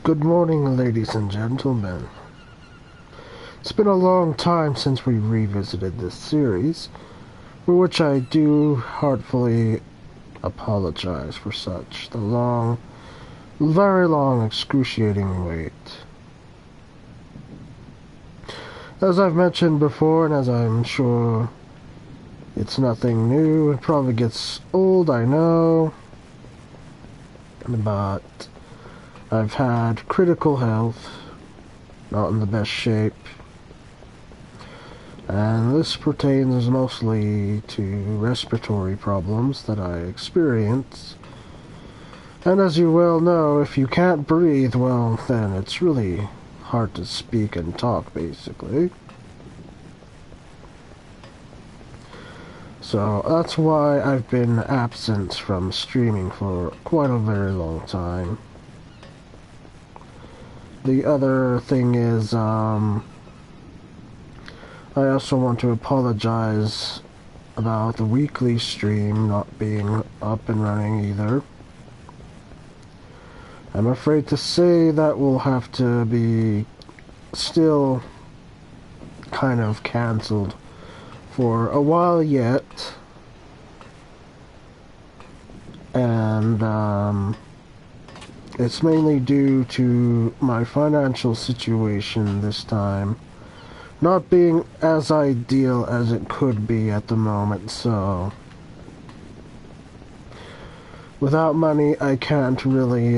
Good morning, ladies and gentlemen. It's been a long time since we revisited this series, for which I do heartfully apologize for such the long, very long, excruciating wait. As I've mentioned before, and as I'm sure it's nothing new, it probably gets old, I know, but I've had critical health, not in the best shape, and this pertains mostly to respiratory problems that I experience. And as you well know, if you can't breathe, well, then it's really hard to speak and talk, basically. So that's why I've been absent from streaming for quite a very long time. The other thing is, I also want to apologize about the weekly stream not being up and running either. I'm afraid to say that will have to be still kind of cancelled for a while yet. And it's mainly due to my financial situation this time not being as ideal as it could be at the moment, so without money I can't really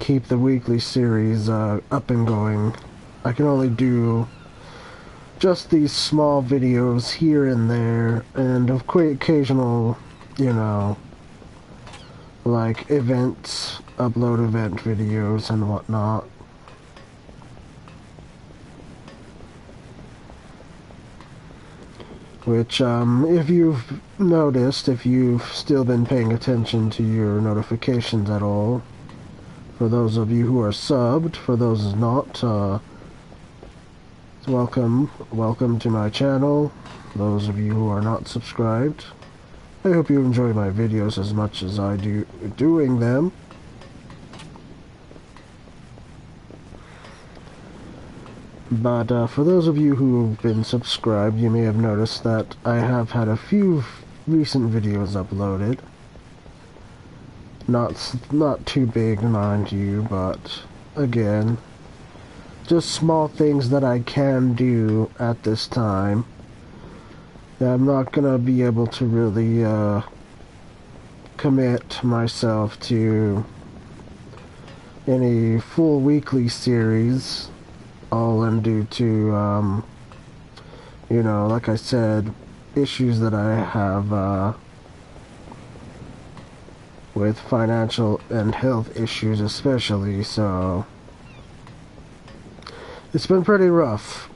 keep the weekly series up and going. I can only do just these small videos here and there, and of occasional, you know, like events, upload event videos and whatnot. Which, if you've noticed, if you've still been paying attention to your notifications at all, for those of you who are subbed, for those not, welcome to my channel. Those of you who are not subscribed, I hope you enjoy my videos as much as I do doing them. But for those of you who have been subscribed, you may have noticed that I have had a few recent videos uploaded. Not too big, mind you, but again, just small things that I can do at this time. I'm not gonna be able to really commit myself to any full weekly series, all in due to you know, like I said, issues that I have with financial and health issues especially, so it's been pretty rough,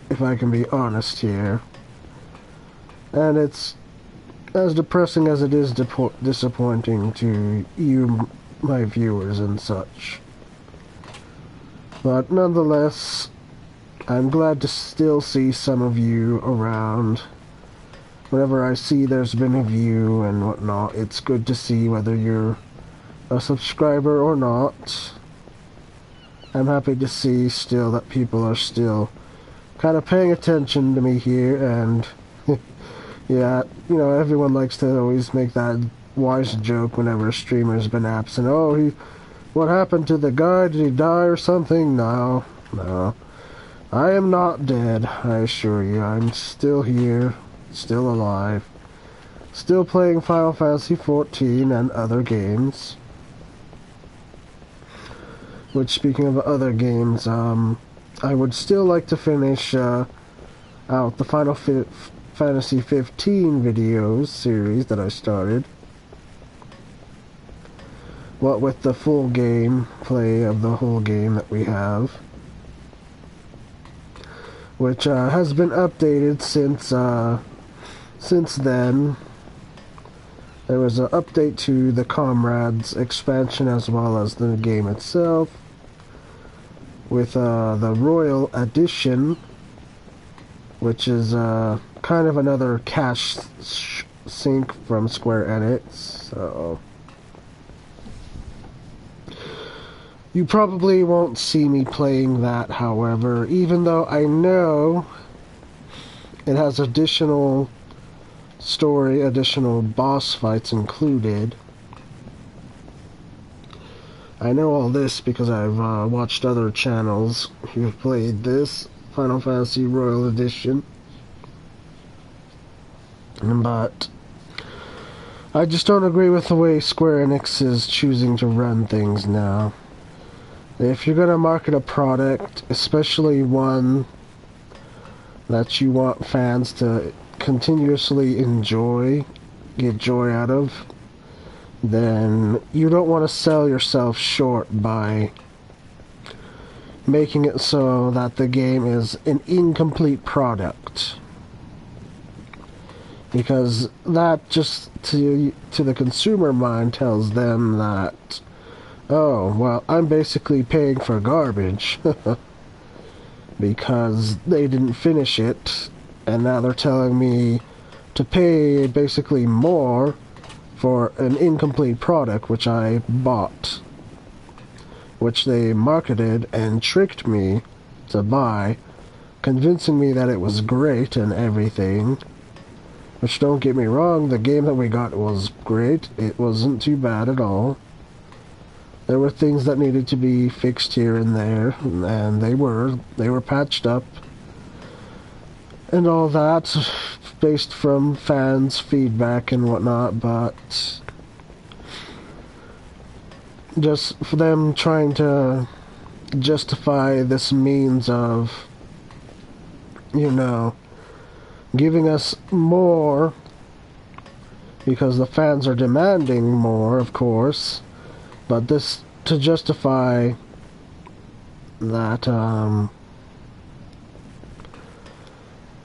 if I can be honest here. And it's as depressing as it is disappointing to you, my viewers and such. But nonetheless, I'm glad to still see some of you around. Whenever I see there's been a view and whatnot, it's good to see whether you're a subscriber or not. I'm happy to see still that people are still kind of paying attention to me here, and yeah, you know, everyone likes to always make that wise joke whenever a streamer's been absent. Oh, what happened to the guy? Did he die or something? No. I am not dead, I assure you. I'm still here, still alive, still playing Final Fantasy XIV and other games. Which, speaking of other games, I would still like to finish out the Final Fantasy XV videos series that I started. What with the full game play of the whole game that we have, which has been updated since then. There was an update to the Comrades expansion as well as the game itself, with the Royal Edition, which is kind of another cash sync from Square Enix. So You probably won't see me playing that, however, even though I know it has additional story, additional boss fights included. I know all this because I've watched other channels who've played this Final Fantasy Royal Edition. But I just don't agree with the way Square Enix is choosing to run things now. If you're gonna market a product, especially one that you want fans to continuously enjoy, get joy out of, then you don't want to sell yourself short by making it so that the game is an incomplete product. Because that just to the consumer mind tells them that, oh, well, I'm basically paying for garbage because they didn't finish it, and now they're telling me to pay basically more for an incomplete product which I bought, which they marketed and tricked me to buy, convincing me that it was great and everything. Which, don't get me wrong, the game that we got was great. It wasn't too bad at all. There were things that needed to be fixed here and there, and they were patched up. And all that, based from fans' feedback and whatnot, but just for them trying to justify this means of, you know, giving us more because the fans are demanding more, of course, but this to justify that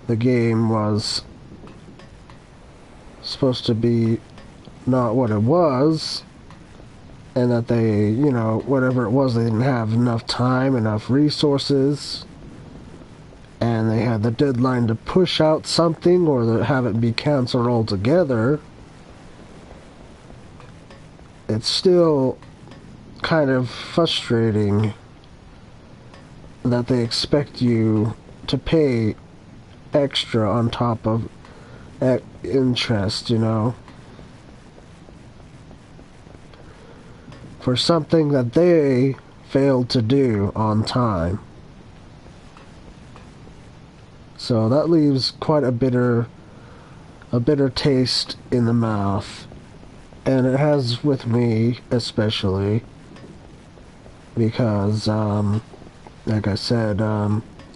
the game was supposed to be not what it was, and that they, you know, whatever it was, they didn't have enough time, enough resources, and they had the deadline to push out something or to have it be cancelled altogether. It's still kind of frustrating that they expect you to pay extra on top of interest, you know, for something that they failed to do on time. So that leaves quite a bitter taste in the mouth, and it has with me especially because, like I said,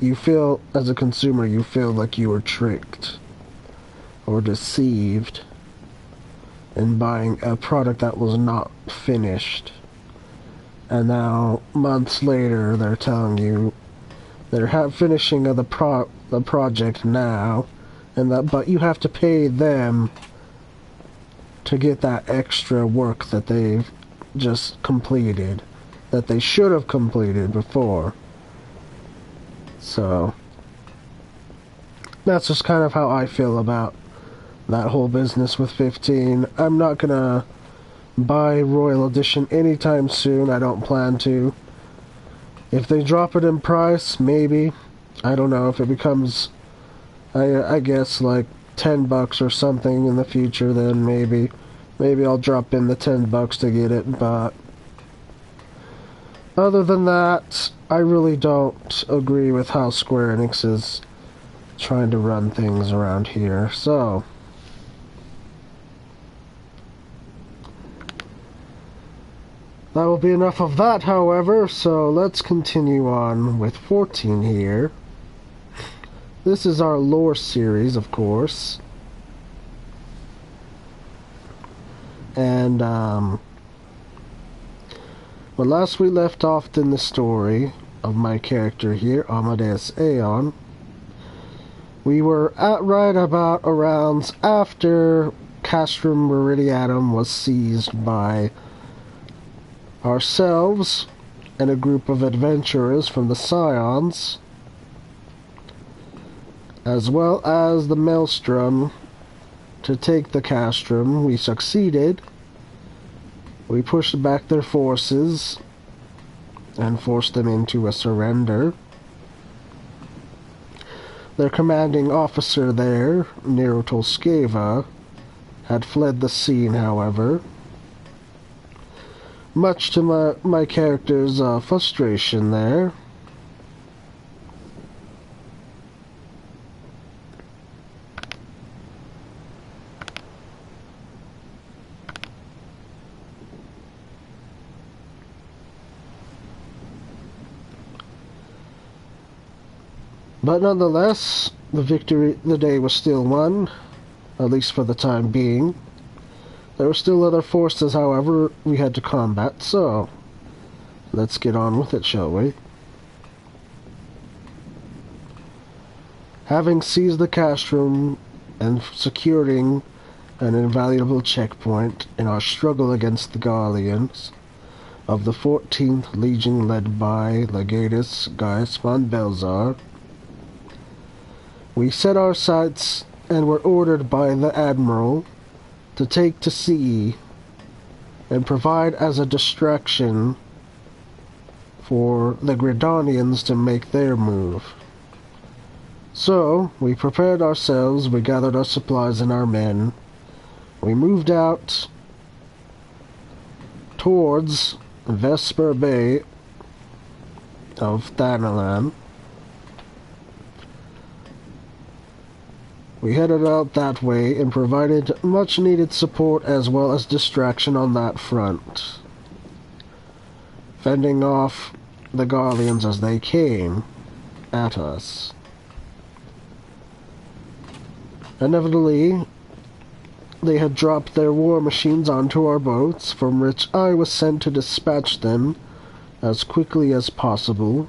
you feel, as a consumer, you feel like you were tricked or deceived in buying a product that was not finished. And now, months later, they're telling you they're finishing of the project now, and that, but you have to pay them to get that extra work that they've just completed, that they should have completed before. So that's just kind of how I feel about that whole business with 15. I'm not gonna buy Royal Edition anytime soon. I don't plan to. If they drop it in price, maybe. I don't know if it becomes, I guess, like $10 or something in the future, then maybe I'll drop in the $10 to get it, but other than that, I really don't agree with how Square Enix is trying to run things around here. So that will be enough of that, however, so let's continue on with 14 here. This is our lore series, of course. And, well, last we left off in the story of my character here, Amadeus Aeon, we were at right about around after Castrum Meridianum was seized by ourselves and a group of adventurers from the Scions, as well as the Maelstrom, to take the Castrum. We succeeded. We pushed back their forces, and forced them into a surrender. Their commanding officer there, Nero Tolskeva, had fled the scene, however, much to my character's frustration there. But nonetheless, the day was still won, at least for the time being. There were still other forces, however, we had to combat, so let's get on with it, shall we? Having seized the castrum and securing an invaluable checkpoint in our struggle against the Gallians of the 14th Legion led by Legatus Gaius von Belzar, we set our sights and were ordered by the Admiral to take to sea and provide as a distraction for the Gridanians to make their move. So, we prepared ourselves, we gathered our supplies and our men, we moved out towards Vesper Bay of Thanalan. We headed out that way and provided much-needed support as well as distraction on that front, fending off the Gallians as they came at us. Inevitably, they had dropped their war machines onto our boats, from which I was sent to dispatch them as quickly as possible.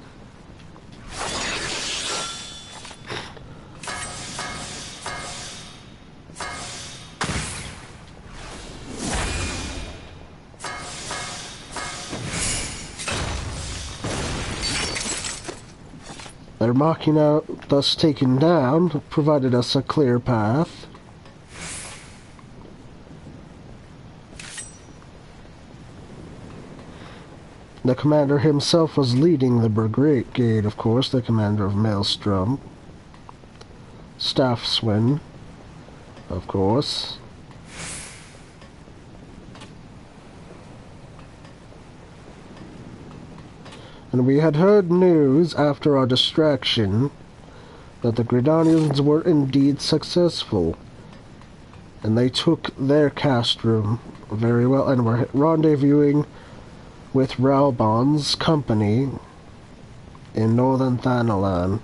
Their machina, thus taken down, provided us a clear path. The commander himself was leading the brigade, of course, the commander of Maelstrom. Staffswin, of course. And we had heard news after our distraction that the Gridanians were indeed successful, and they took their castrum very well and were rendezvousing with Ralbon's company in northern Thanalan.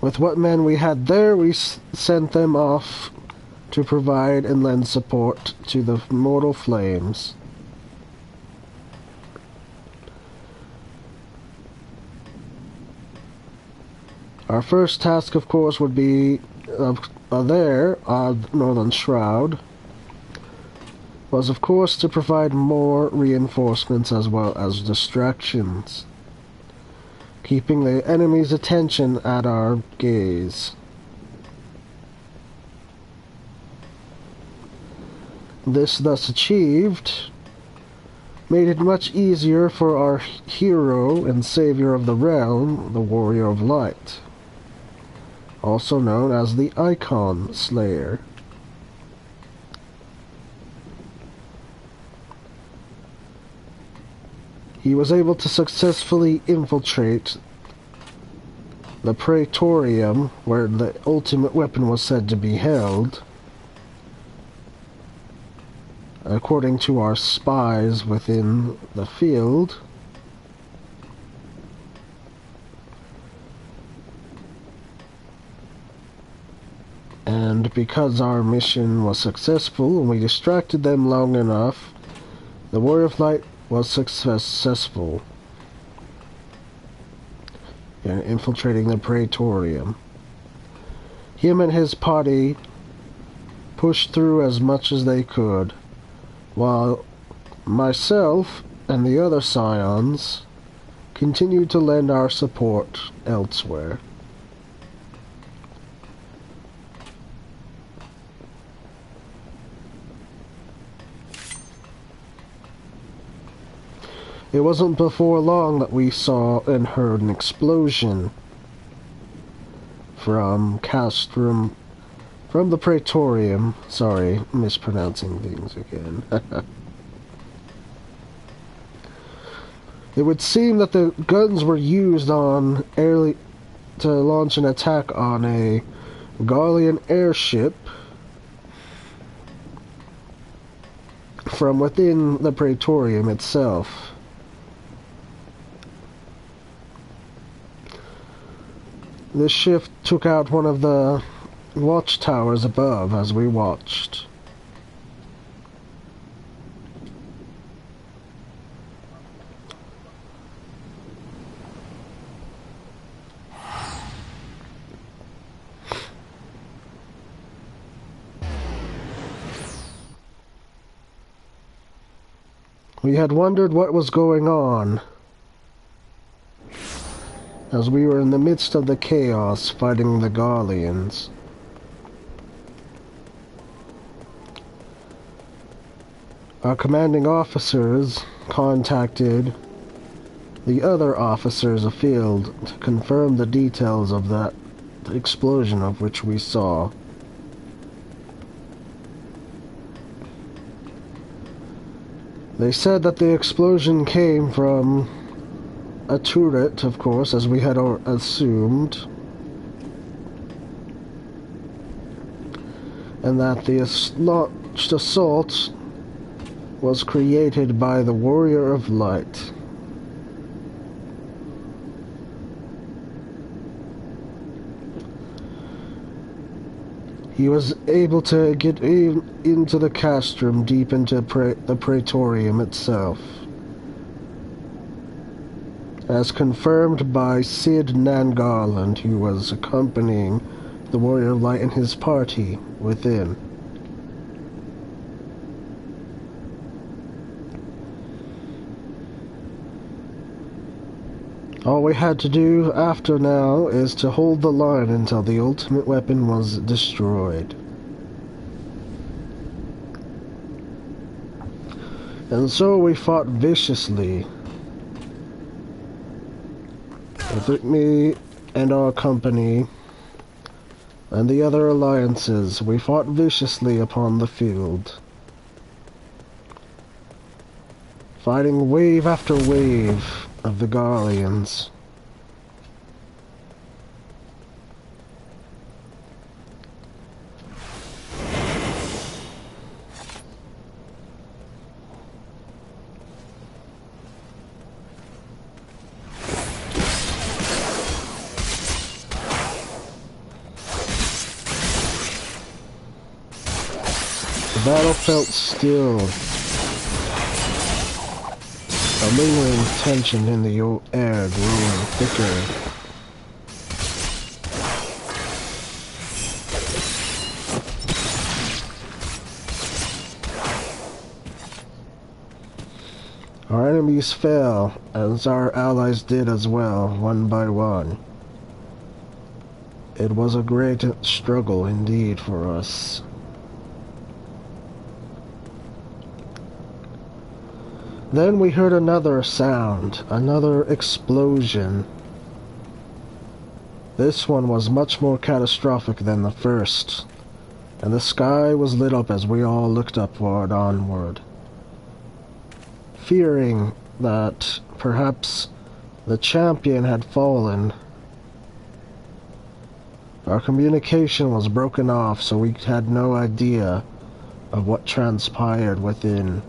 With what men we had there, we sent them off to provide and lend support to the mortal flames. Our first task, of course, would be there, Northern Shroud, was, of course, to provide more reinforcements as well as distractions, keeping the enemy's attention at our gaze. This, thus achieved, made it much easier for our hero and savior of the realm, the Warrior of Light, also known as the Icon Slayer. He was able to successfully infiltrate the Praetorium, where the ultimate weapon was said to be held, according to our spies within the field. And because our mission was successful and we distracted them long enough, the Warrior of Light was successful in infiltrating the Praetorium. Him and his party pushed through as much as they could, while myself and the other Scions continued to lend our support elsewhere. It wasn't before long that we saw and heard an explosion from Castrum, from the Praetorium. Sorry, mispronouncing things again. It would seem that the guns were used on to launch an attack on a Garlean airship from within the Praetorium itself. This ship took out one of the watchtowers above as we watched. We had wondered what was going on, as we were in the midst of the chaos fighting the Garleans. Our commanding officers contacted the other officers afield to confirm the details of that explosion of which we saw. They said that the explosion came from a turret, of course, as we had assumed, and that the launched assault was created by the Warrior of Light. He was able to get into the castrum, deep into the Praetorium itself, as confirmed by Cid Nangarland, who was accompanying the Warrior of Light and his party within. All we had to do after now is to hold the line until the ultimate weapon was destroyed. And so we fought viciously. With me and our company and the other alliances, we fought viciously upon the field, fighting wave after wave of the Garleans. The battle felt still. A lingering tension in the air growing thicker. Our enemies fell, as our allies did as well, one by one. It was a great struggle indeed for us. Then we heard another sound, another explosion. This one was much more catastrophic than the first, and the sky was lit up as we all looked upward onward, fearing that perhaps the champion had fallen. Our communication was broken off, so we had no idea of what transpired within.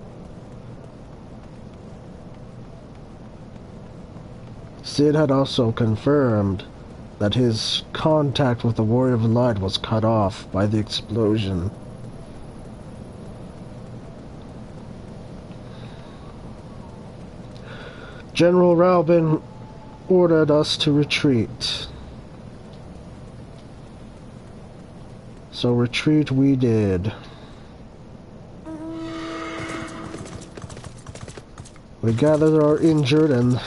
Cid had also confirmed that his contact with the Warrior of Light was cut off by the explosion. General Raubin ordered us to retreat. So retreat we did. We gathered our injured and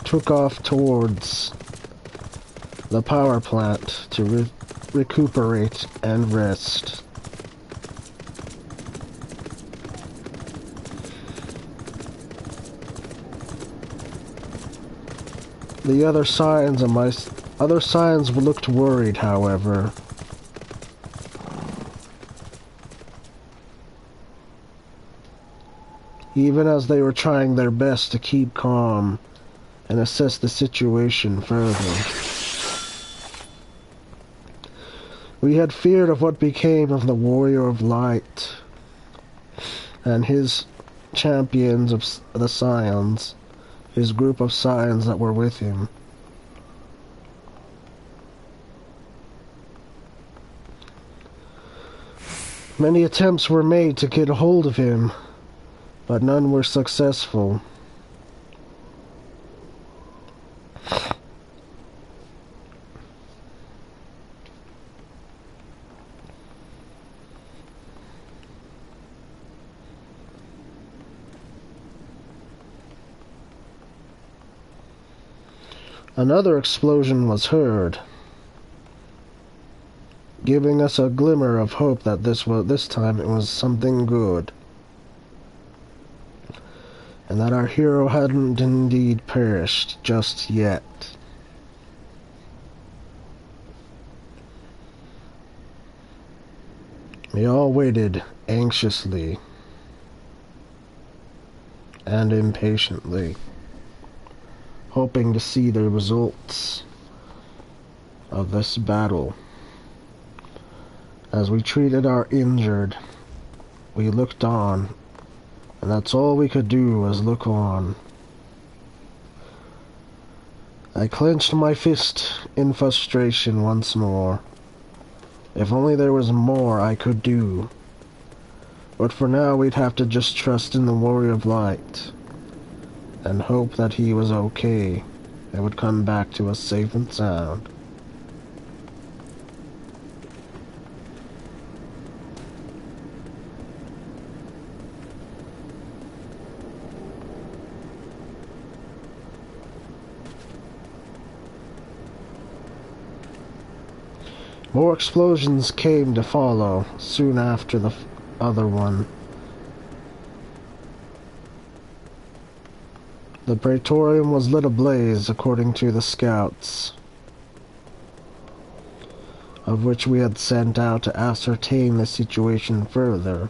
took off towards the power plant to recuperate and rest. The other Scions looked worried, however. Even as they were trying their best to keep calm and assess the situation further. We had feared of what became of the Warrior of Light and his champions of the Scions, his group of Scions that were with him. Many attempts were made to get a hold of him, but none were successful. Another explosion was heard, giving us a glimmer of hope that this time it was something good, and that our hero hadn't indeed perished just yet. We all waited anxiously and impatiently, hoping to see the results of this battle. As we treated our injured, we looked on, and that's all we could do was look on. I clenched my fist in frustration once more. If only there was more I could do. But for now we'd have to just trust in the Warrior of Light and hope that he was okay and would come back to us safe and sound. More explosions came to follow soon after the other one. The Praetorium was lit ablaze, according to the scouts, of which we had sent out to ascertain the situation further.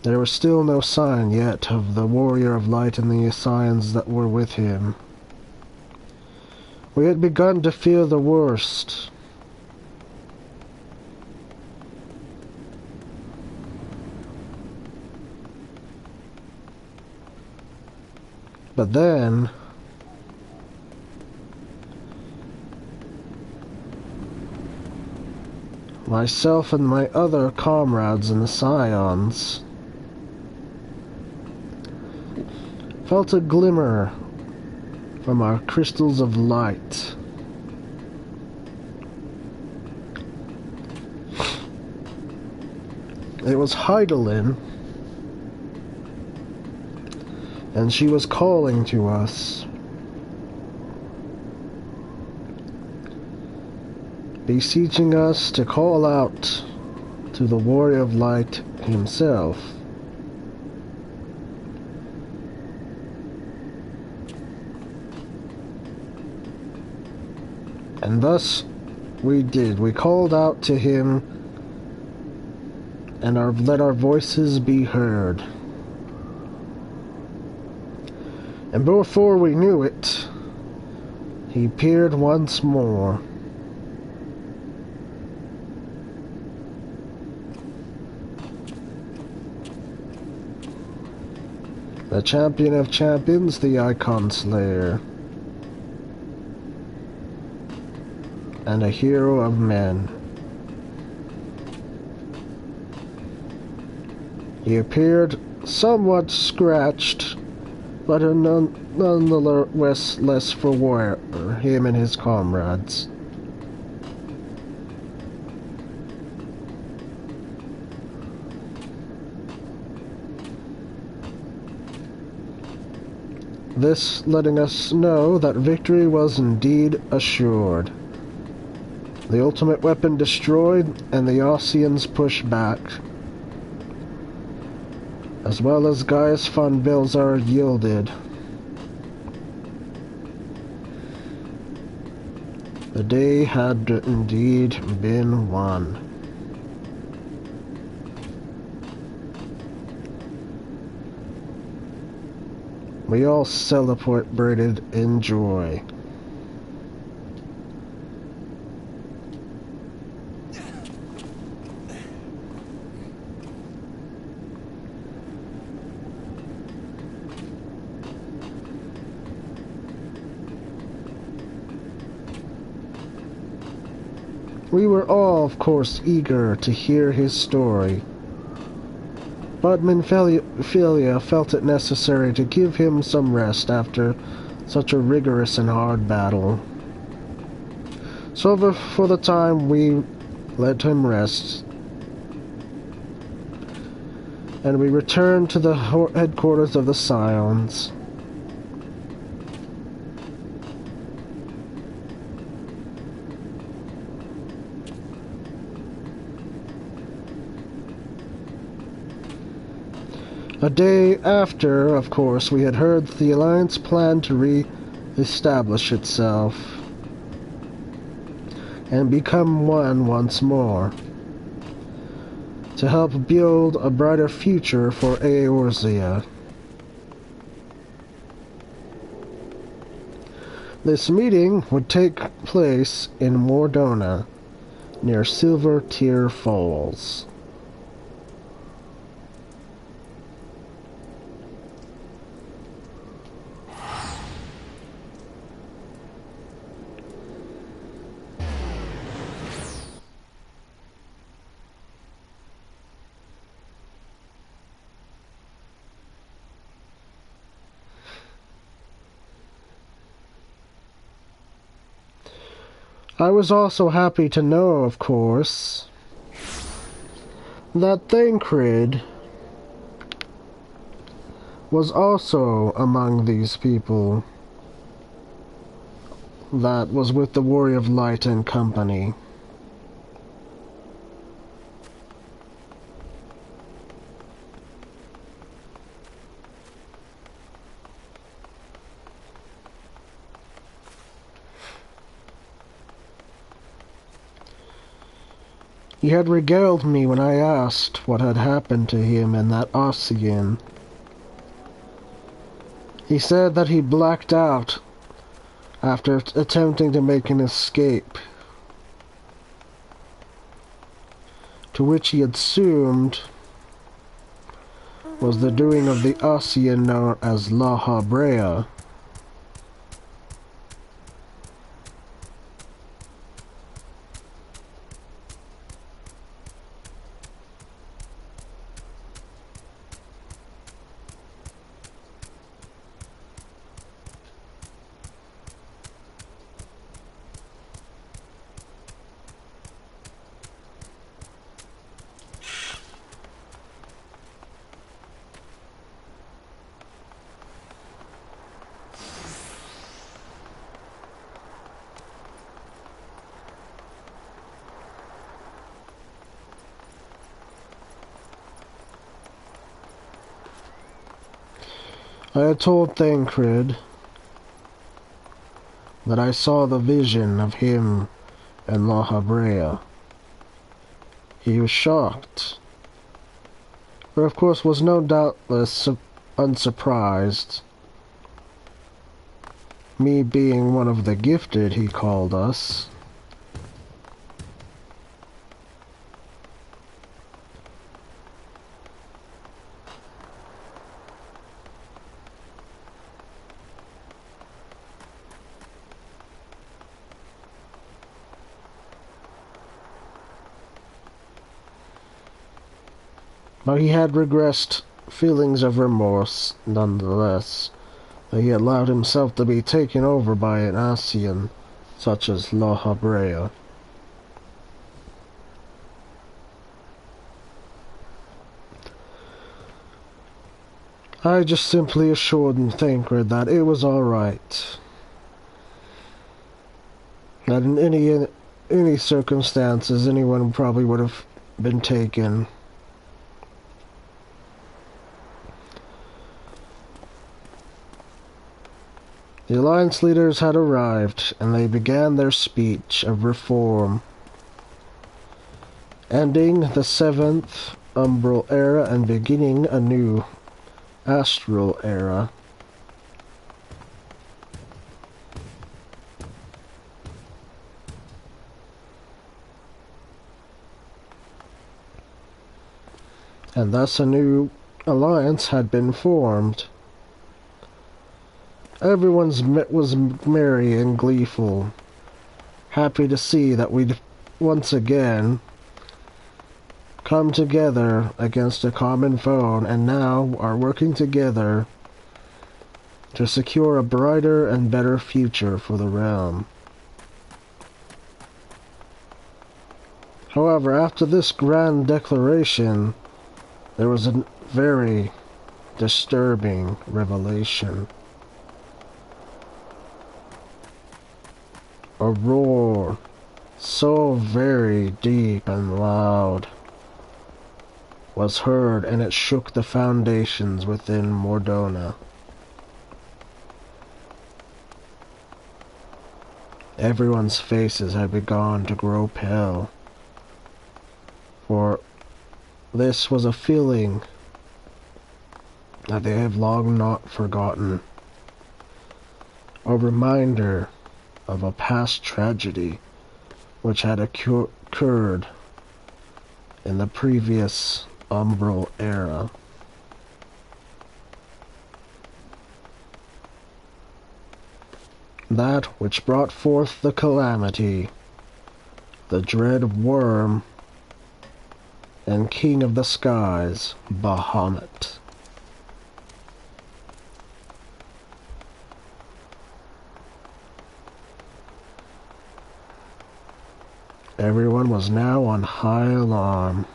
There was still no sign yet of the Warrior of Light and the Scions that were with him. We had begun to fear the worst. But then, myself and my other comrades in the Scions felt a glimmer from our crystals of light. It was Heidelin, and she was calling to us, beseeching us to call out to the Warrior of Light himself. And thus we did. We called out to him and let our voices be heard. And before we knew it, he appeared once more. The champion of champions, the Icon Slayer, and a hero of men. He appeared somewhat scratched, but nonetheless less for war, him and his comrades. This letting us know that victory was indeed assured. The ultimate weapon destroyed, and the Ossians pushed back. as well as Gaius Fund bills are yielded. The day had indeed been won. We all celebrated in joy. We were all, of course, eager to hear his story. But Minfilia felt it necessary to give him some rest after such a rigorous and hard battle. So for the time we let him rest, and we returned to the headquarters of the Scions. A day after, of course, we had heard the Alliance planned to re-establish itself and become one once more, to help build a brighter future for Eorzea. This meeting would take place in Mordona, near Silver Tear Falls. I was also happy to know, of course, that Thancred was also among these people that was with the Warrior of Light and Company. He had regaled me when I asked what had happened to him and that Aeon. He said that he blacked out after attempting to make an escape, to which he assumed was the doing of the Aeon known as La Habrea. I had told Thancred that I saw the vision of him and La Habrea. He was shocked, but of course was no doubtless unsurprised. Me being one of the gifted, he called us. But he had regressed feelings of remorse, nonetheless, that he had allowed himself to be taken over by an Aeon such as La Habrea. I just simply assured Thancred that it was alright. That in any circumstances, anyone probably would have been taken. The Alliance leaders had arrived, and they began their speech of reform, ending the 7th Umbral Era and beginning a new Astral Era. And thus a new alliance had been formed. Everyone was merry and gleeful, happy to see that we'd once again come together against a common foe, and now are working together to secure a brighter and better future for the realm. However, after this grand declaration, there was a very disturbing revelation. A roar so very deep and loud was heard, and it shook the foundations within Mordona. Everyone's faces had begun to grow pale, for this was a feeling that they have long not forgotten, a reminder of a past tragedy which had occurred in the previous Umbral Era. That which brought forth the calamity, the dread worm and king of the skies, Bahamut. Everyone was now on high alarm.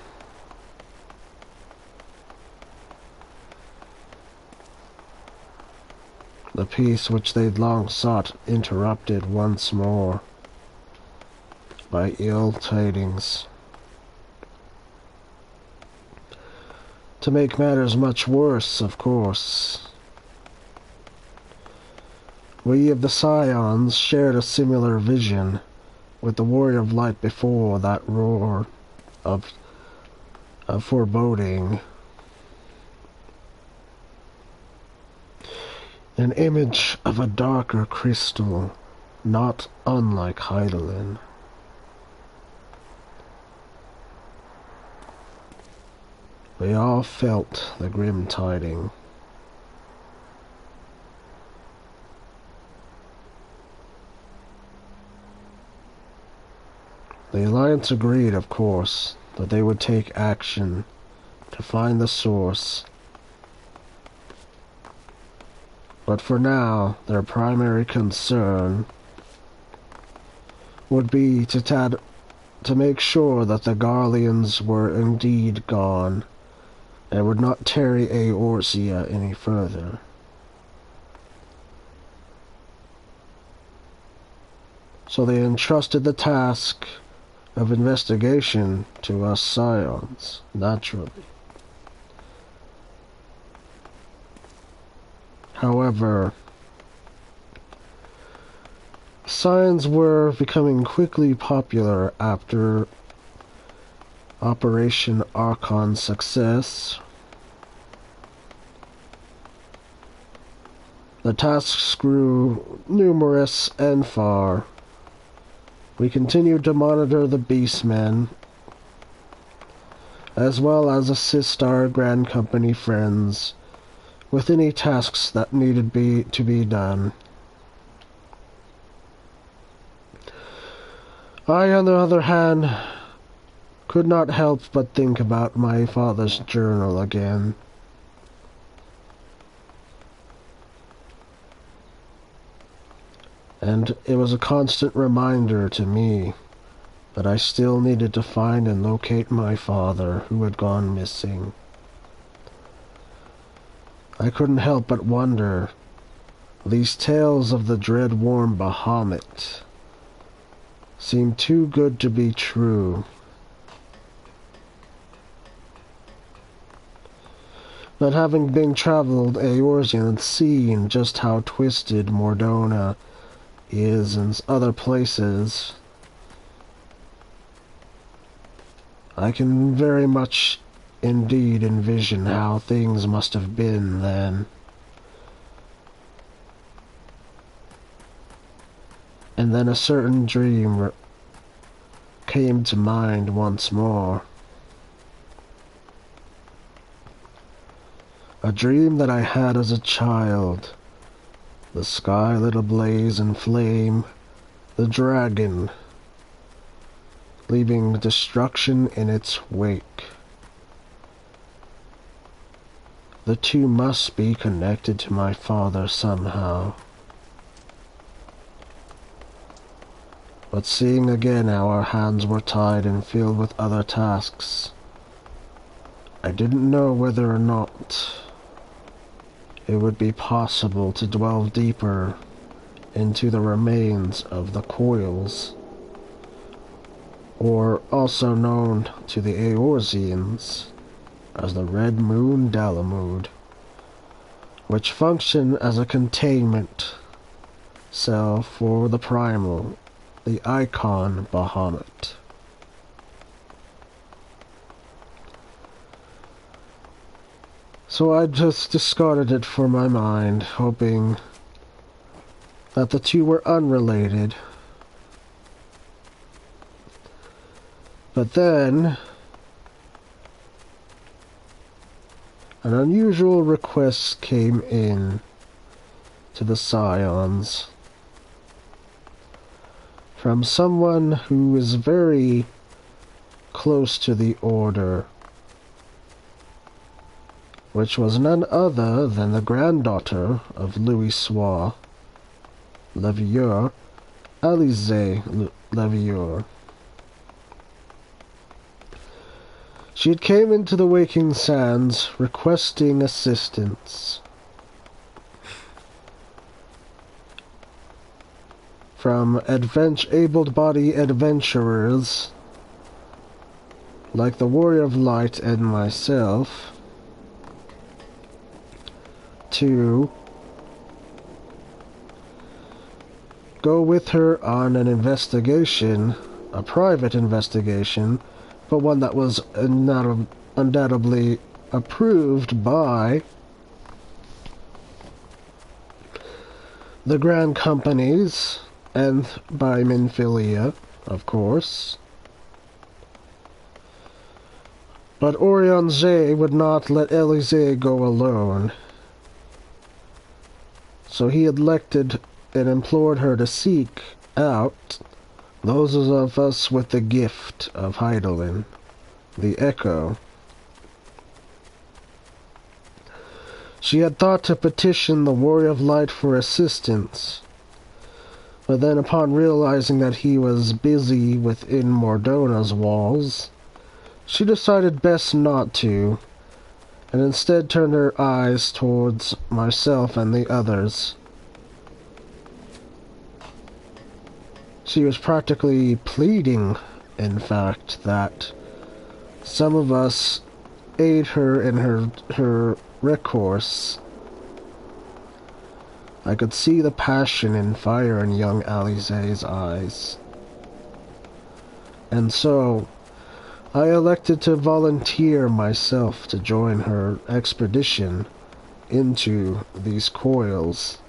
The peace which they'd long sought interrupted once more by ill tidings. To make matters much worse, of course, we of the Scions shared a similar vision with the Warrior of Light before that roar of foreboding. An image of a darker crystal, not unlike Hydaelyn. We all felt the grim tiding. The Alliance agreed, of course, that they would take action to find the source. But for now, their primary concern would be to make sure that the Garleans were indeed gone, and would not tarry Eorzea any further. So they entrusted the task of investigation to us Scions, naturally. However, Scions were becoming quickly popular after Operation Archon's success. The tasks grew numerous and far. We continued to monitor the Beastmen, as well as assist our Grand Company friends with any tasks that needed to be done. I, on the other hand, could not help but think about my father's journal again. And it was a constant reminder to me that I still needed to find and locate my father who had gone missing. I couldn't help but wonder, these tales of the dread worm Bahamut seemed too good to be true. But having been traveled Eorzean and seen just how twisted Mordona is in other places, I can very much indeed envision how things must have been then. And then a certain dream came to mind once more. A dream that I had as a child. The sky lit ablaze in flame, the dragon, leaving destruction in its wake. The two must be connected to my father somehow. But seeing again how our hands were tied and filled with other tasks, I didn't know whether or not it would be possible to delve deeper into the remains of the coils, or also known to the Eorzeans as the Red Moon Dalamud, which function as a containment cell for the primal, the Icon Bahamut. So I just discarded it for my mind, hoping that the two were unrelated. But then an unusual request came in to the Scions from someone who is very close to the Order, which was none other than the granddaughter of Louis Soir, Levieur, Alize Levieur. She had came into the Waking Sands requesting assistance from able-bodied adventurers like the Warrior of Light and myself to go with her on an investigation, a private investigation, but one that was undoubtedly approved by the Grand Companies and by Minfilia, of course. But Orion Zay would not let Elise go alone, so he elected and implored her to seek out those of us with the gift of Heidelin, the Echo. She had thought to petition the Warrior of Light for assistance, but then upon realizing that he was busy within Mordona's walls, she decided best not to, and instead turned her eyes towards myself and the others. She was practically pleading, in fact, that some of us aid her in her recourse. I could see the passion and fire in young Alize's eyes. And so, I elected to volunteer myself to join her expedition into these coils,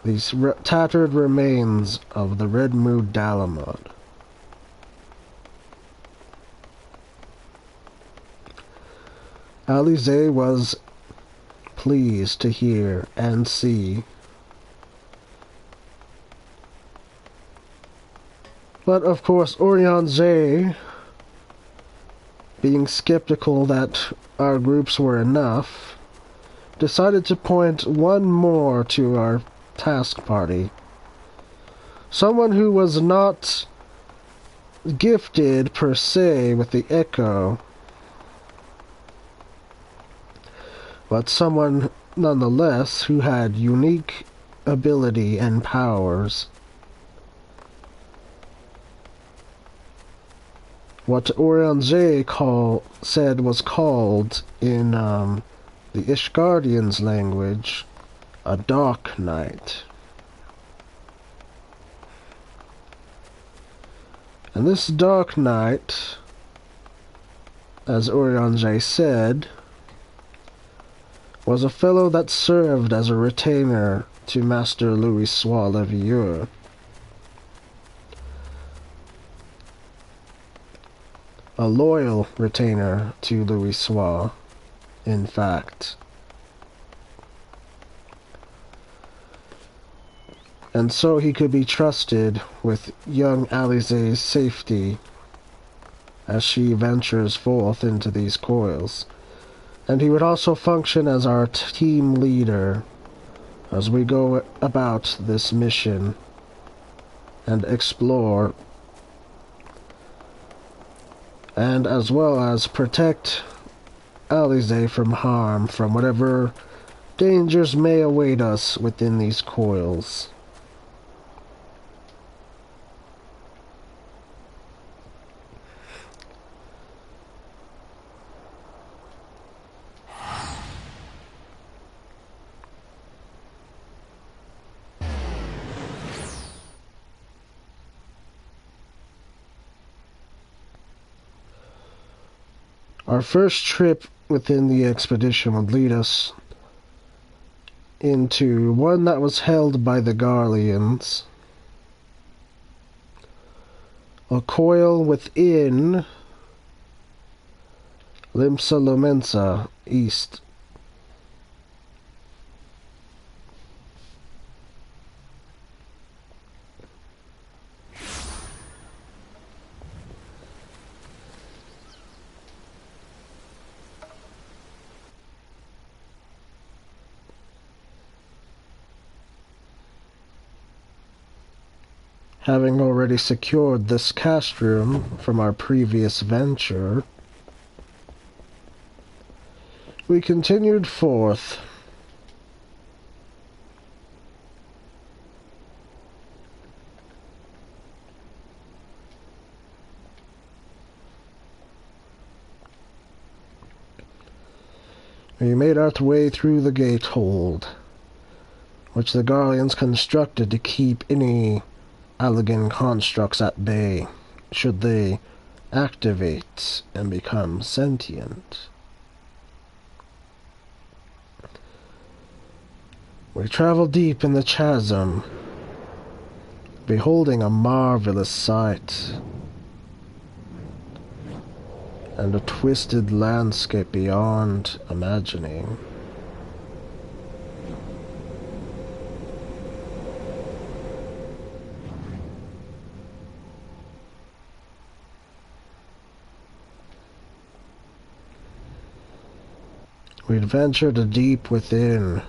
these tattered remains of the Red Moon Dalamud. Alize was pleased to hear and see. But of course, Orion Zay, being skeptical that our groups were enough, decided to point one more to our task party. Someone who was not gifted per se with the Echo, but someone nonetheless who had unique ability and powers. what Aurion said was called in the Ishgardians' language a dark night. And this dark night, as Aurion said, was a fellow that served as a retainer to Master Louis Soir Levieur. A loyal retainer to Louis Soir, in fact. And so he could be trusted with young Alize's safety as she ventures forth into these coils. And he would also function as our team leader as we go about this mission and explore, and as well as protect Alize from harm, from whatever dangers may await us within these coils. Our first trip within the expedition would lead us into one that was held by the Garleans. A coil within Limsa Lomensa East. Having already secured this cast room from our previous venture, we continued forth. We made our way through the gatehold, which the Garleans constructed to keep any Allagan constructs at bay, should they activate and become sentient. We traveled deep in the chasm, beholding a marvelous sight, and a twisted landscape beyond imagining. We adventured deep within.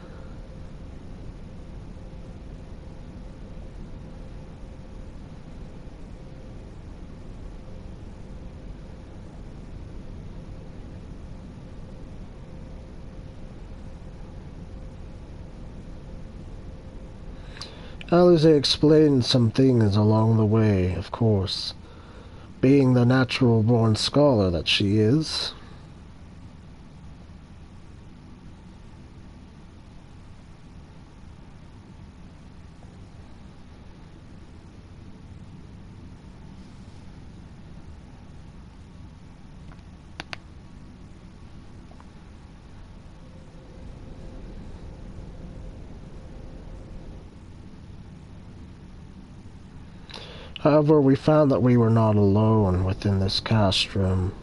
Alize explained some things along the way, of course, being the natural-born scholar that she is. However, we found that we were not alone within this cast room.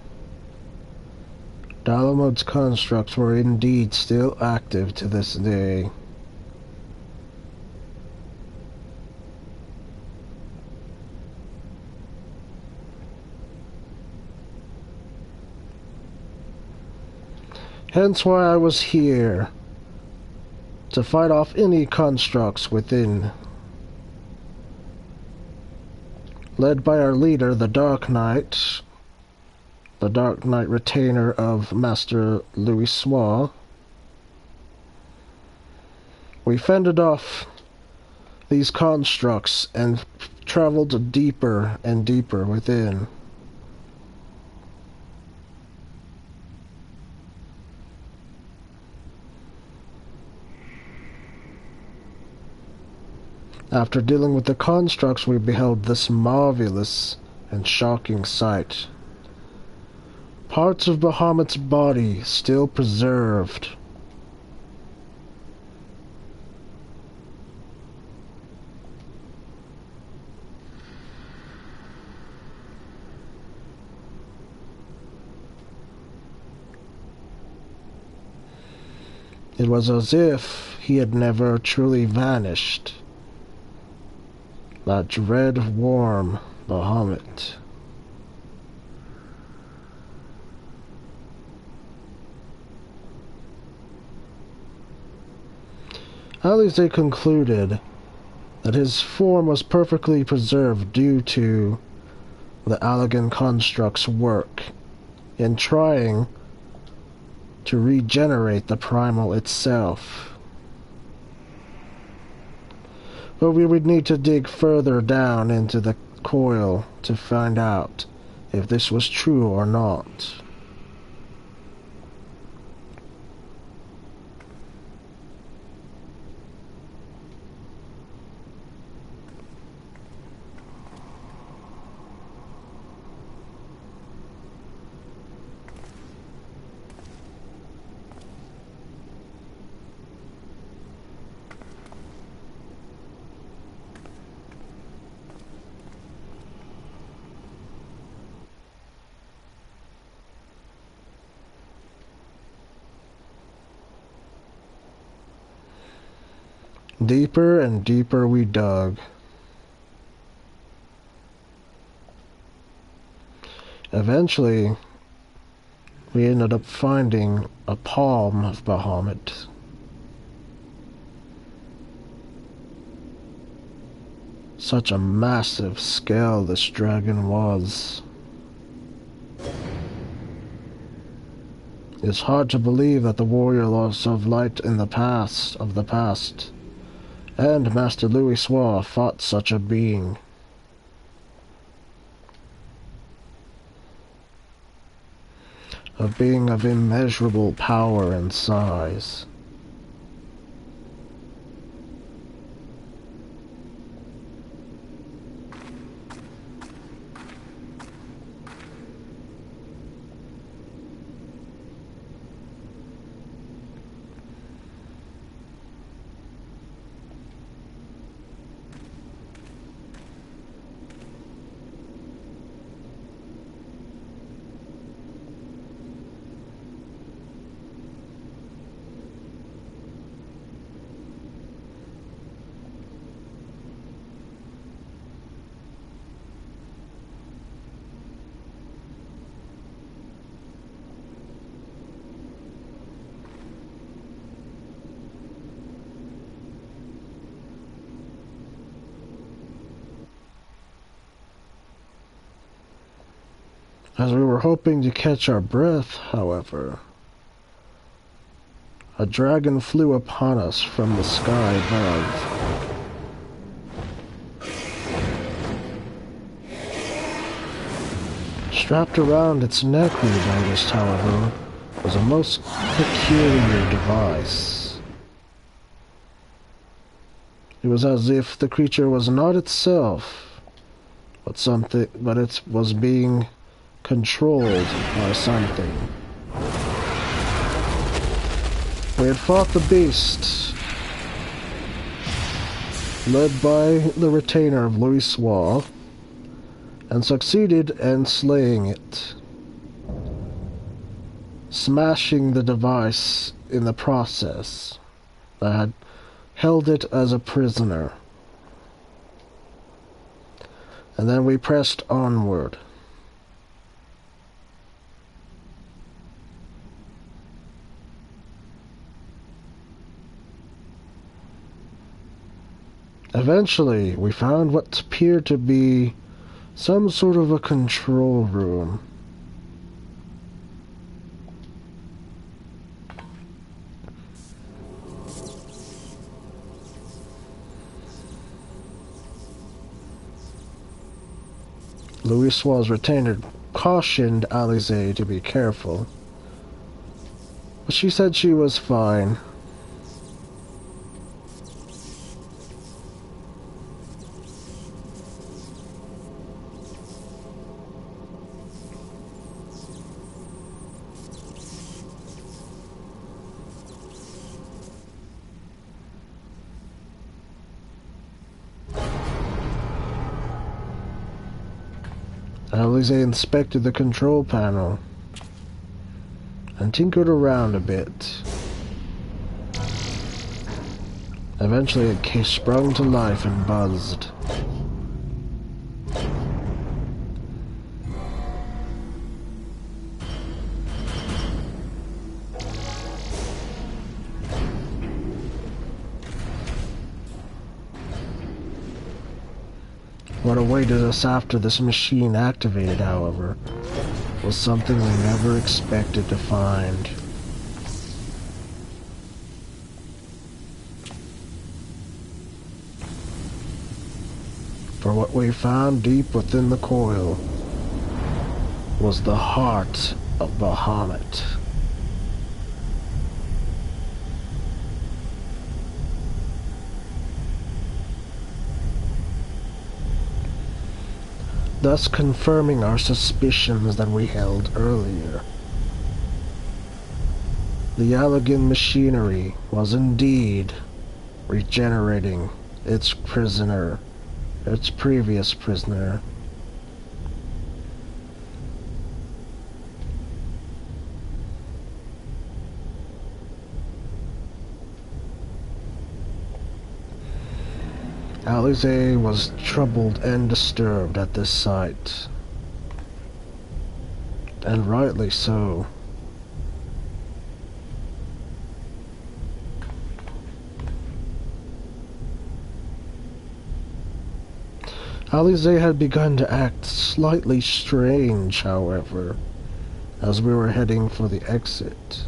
Dalamud's constructs were indeed still active to this day. Hence why I was here, to fight off any constructs within. Led by our leader, the Dark Knight retainer of Master Louis Soir, we fended off these constructs and traveled deeper and deeper within. After dealing with the constructs, we beheld this marvelous and shocking sight. Parts of Bahamut's body still preserved. It was as if he had never truly vanished. That dread, warm Bahamut. Alize concluded that his form was perfectly preserved due to the Allagan construct's work in trying to regenerate the primal itself. But we would need to dig further down into the coil to find out if this was true or not. Deeper and deeper we dug. Eventually, we ended up finding a palm of Bahamut. Such a massive scale this dragon was. It's hard to believe that the warrior lost of light in the past, and Master Louis Soir fought such a being. A being of immeasurable power and size. As we were hoping to catch our breath, however, a dragon flew upon us from the sky above. Strapped around its neck, we noticed, however, was a most peculiar device. It was as if the creature was not itself, but it was being controlled by something. We had fought the beast, led by the retainer of Louis Soir, and succeeded in slaying it, smashing the device in the process that had held it as a prisoner. And then we pressed onward. Eventually, we found what appeared to be some sort of a control room. Louis Soir's retainer cautioned Alize to be careful, but she said she was fine. Alize inspected the control panel and tinkered around a bit. Eventually it sprung to life and buzzed. What awaited us after this machine activated, however, was something we never expected to find. For what we found deep within the coil was the heart of Bahamut. Thus confirming our suspicions that we held earlier. The Allegan machinery was indeed regenerating its prisoner, its previous prisoner. Alize was troubled and disturbed at this sight, and rightly so. Alize had begun to act slightly strange, however, as we were heading for the exit.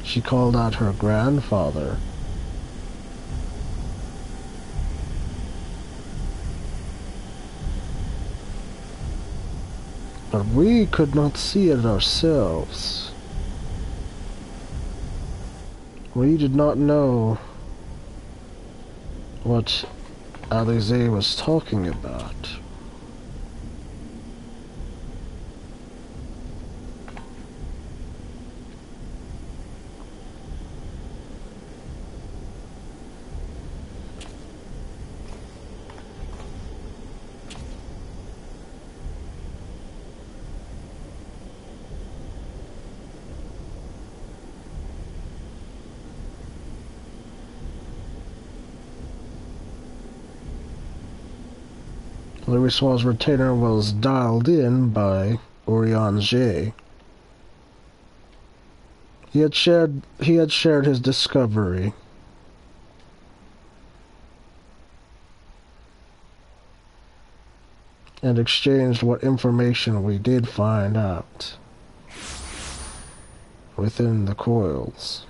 She called out her grandfather. But we could not see it ourselves. We did not know what Alize was talking about. Louis's retainer was dialed in by Aeon J. He had shared his discovery. And exchanged what information we did find out within the coils.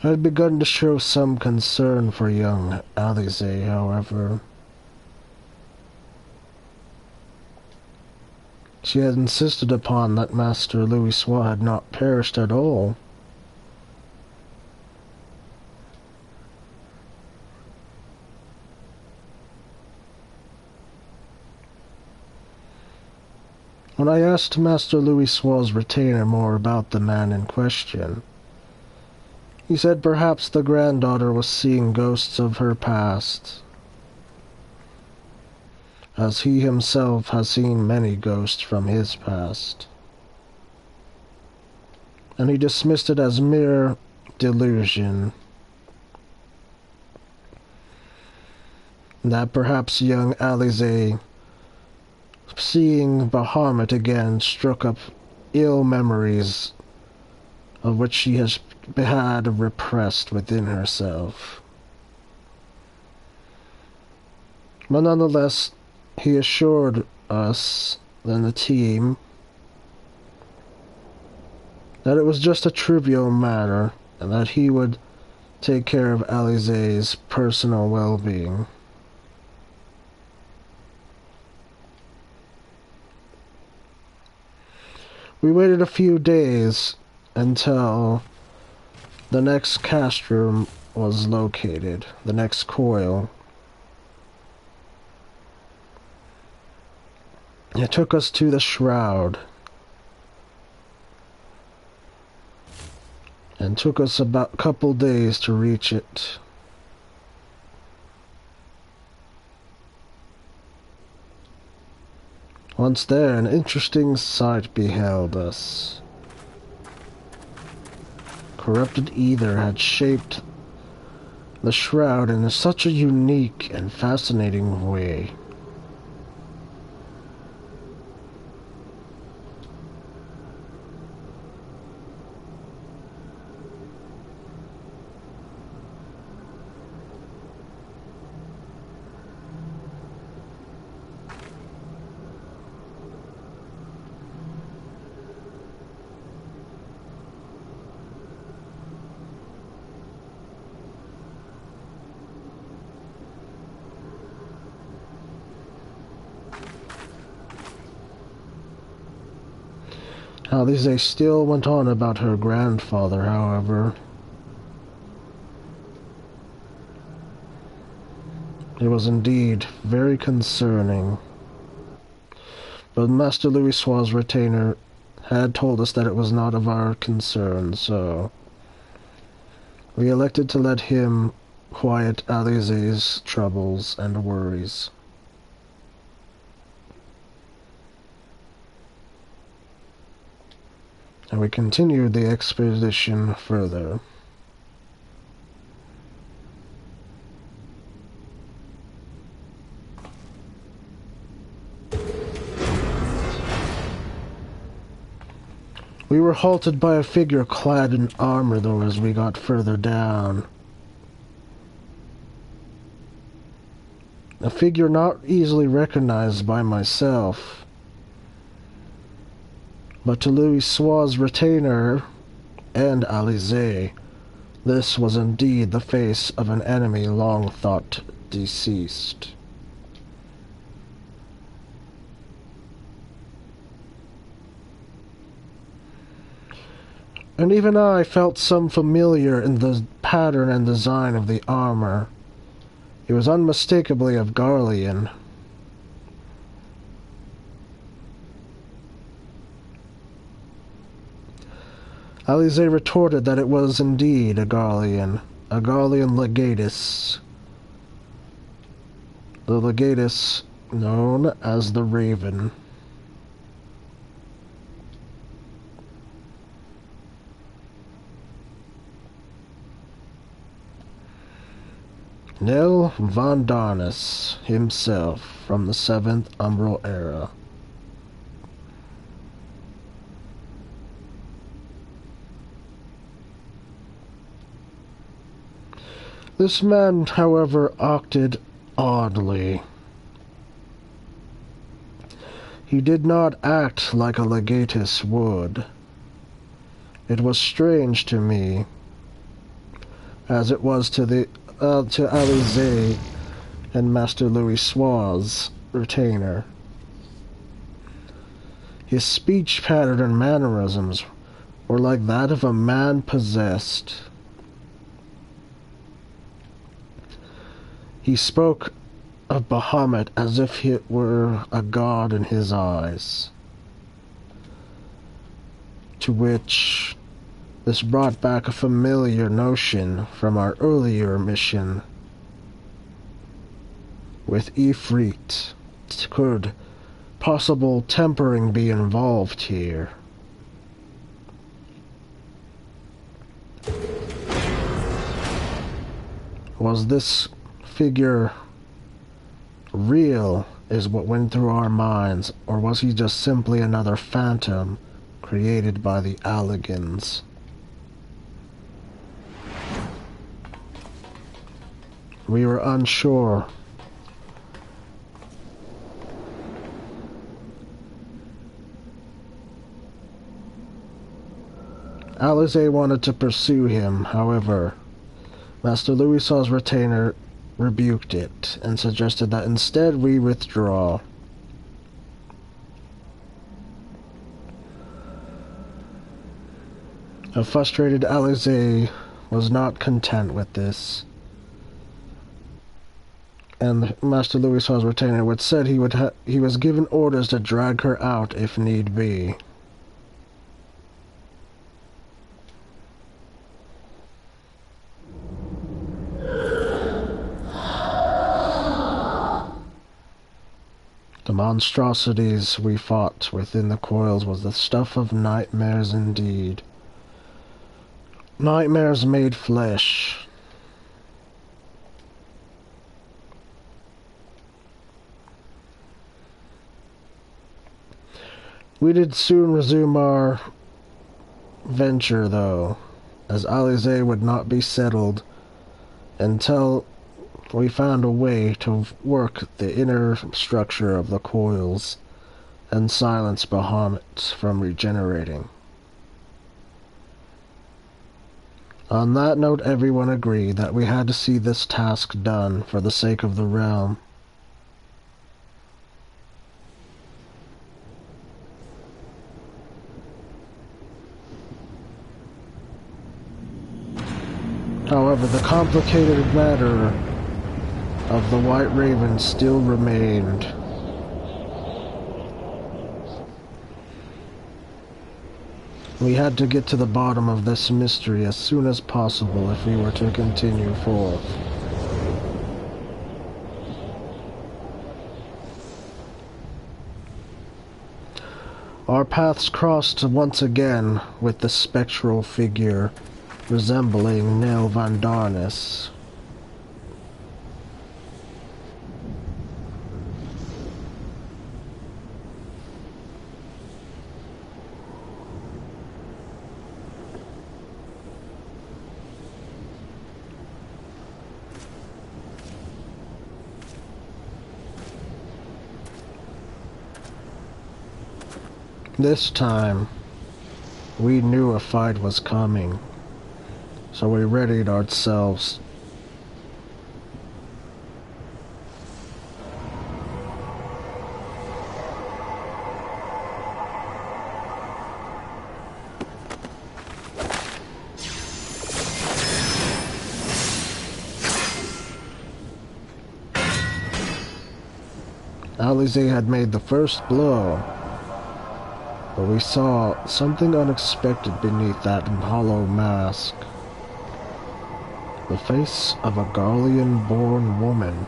I had begun to show some concern for young Alize, however. She had insisted upon that Master Louis had not perished at all. When I asked Master Louis's retainer more about the man in question, he said perhaps the granddaughter was seeing ghosts of her past, as he himself has seen many ghosts from his past, and he dismissed it as mere delusion. That perhaps young Alize, seeing Bahamut again, struck up ill memories of which she had repressed within herself. But nonetheless, he assured us and the team that it was just a trivial matter, and that he would take care of Alizé's personal well-being. We waited a few days until the next cast room was located, the next coil. It took us to the shroud, and took us about a couple days to reach it. Once there, an interesting sight beheld us. Corrupted ether had shaped the shroud in such a unique and fascinating way. Alizé still went on about her grandfather, however. It was indeed very concerning. But Master Louisoix's retainer had told us that it was not of our concern, so we elected to let him quiet Alizé's troubles and worries. And we continued the expedition further. We were halted by a figure clad in armor, though, as we got further down. A figure not easily recognized by myself. But to Louisoix's retainer and Alizé, this was indeed the face of an enemy long thought deceased. And even I felt some familiar in the pattern and design of the armor. It was unmistakably of Garlean. Alizé retorted that it was indeed a Garlean legatus. The legatus known as the Raven. Nel von Darnus himself, from the 7th Umbral Era. This man, however, acted oddly. He did not act like a legatus would. It was strange to me, as it was to Alizé and Master Louisoix's retainer. His speech pattern and mannerisms were like that of a man possessed. He spoke of Bahamut as if it were a god in his eyes, to which this brought back a familiar notion from our earlier mission with Ifrit. Could possible tempering be involved here? Was this figure real, is what went through our minds, or was he just simply another phantom created by the Alligans? We were unsure. Alize wanted to pursue him, however, Master Louis's retainer rebuked it and suggested that instead we withdraw. A frustrated Alize was not content with this, and Master Louis's retainer had said he was given orders to drag her out if need be. The monstrosities we fought within the coils was the stuff of nightmares indeed. Nightmares made flesh. We did soon resume our venture, though, as Alize would not be settled until we found a way to work the inner structure of the coils and silence Bahamut from regenerating. On that note, everyone agreed that we had to see this task done for the sake of the realm. However, the complicated matter of the White Raven still remained. We had to get to the bottom of this mystery as soon as possible if we were to continue forth. Our paths crossed once again with the spectral figure resembling Nell Van Darnus. This time, we knew a fight was coming, so we readied ourselves. Alize had made the first blow, but we saw something unexpected beneath that hollow mask. The face of a Garlean-born woman.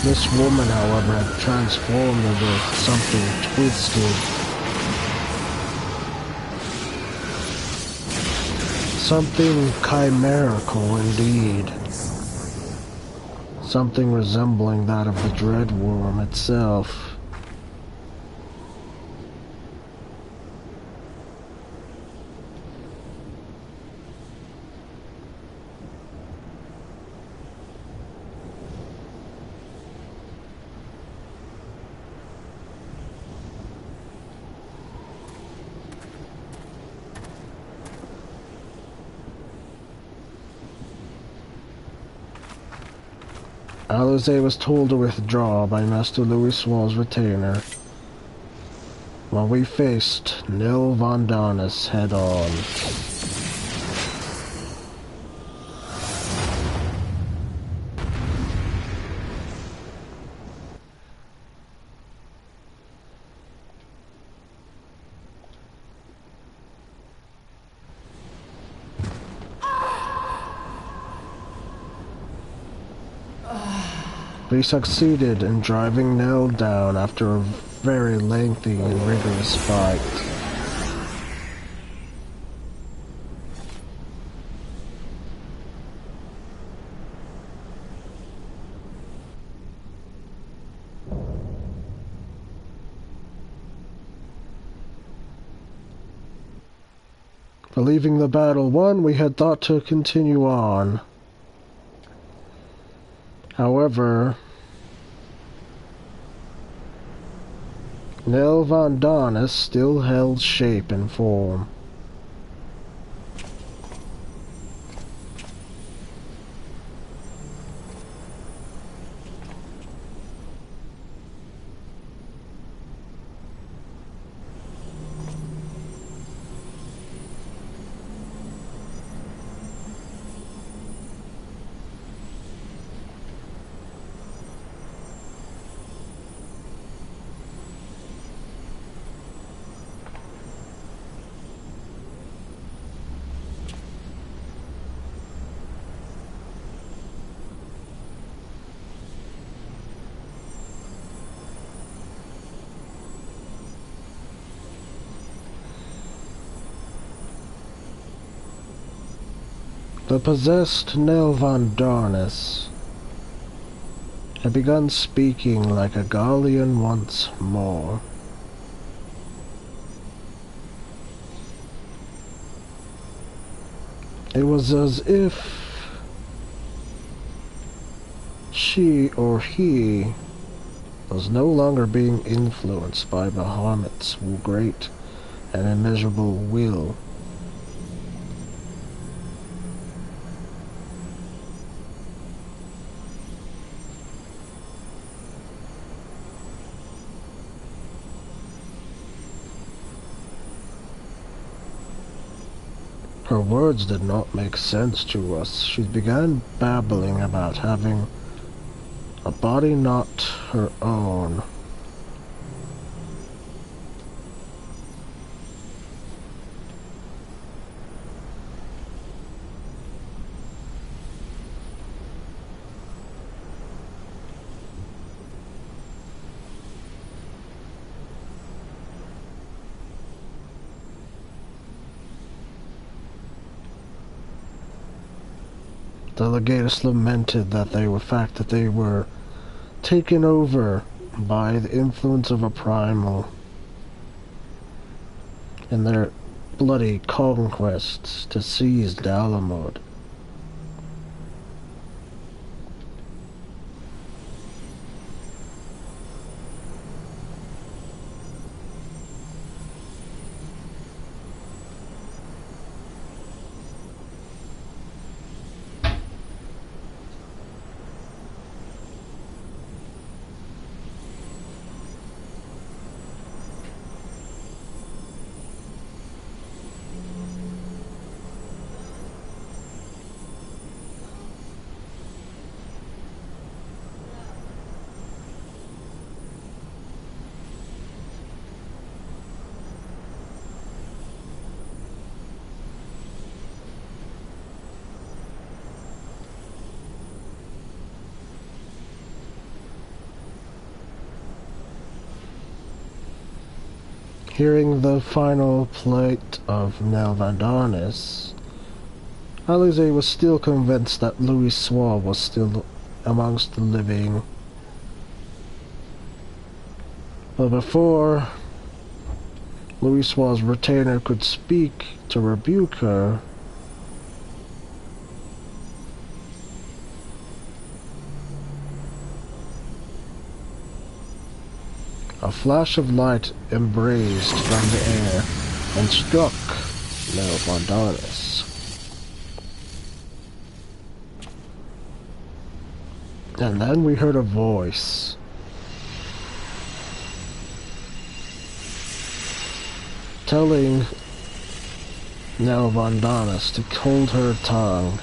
This woman, however, had transformed into something twisted. Something chimerical indeed. Something resembling that of the Dreadworm itself. Alize was told to withdraw by Master Louis's retainer, while we faced Nell Van Darnus head-on. We succeeded in driving Nell down after a very lengthy and rigorous fight. Believing the battle won, we had thought to continue on. However, Nelvandanis still held shape and form. The possessed Nelvandanis had begun speaking like a Gallian once more. It was as if she or he was no longer being influenced by Bahamut's great and immeasurable will. Her words did not make sense to us. She began babbling about having a body not her own. The legatus lamented that they were taken over by the influence of a primal in their bloody conquests to seize Dalamud. Hearing the final plight of Nelvandanis, Alize was still convinced that Louis Soir was still amongst the living. But before Louis Soir's retainer could speak to rebuke her, a flash of light embraced from the air and struck Nelvandanis. And then we heard a voice. Telling Nelvandanis to hold her tongue.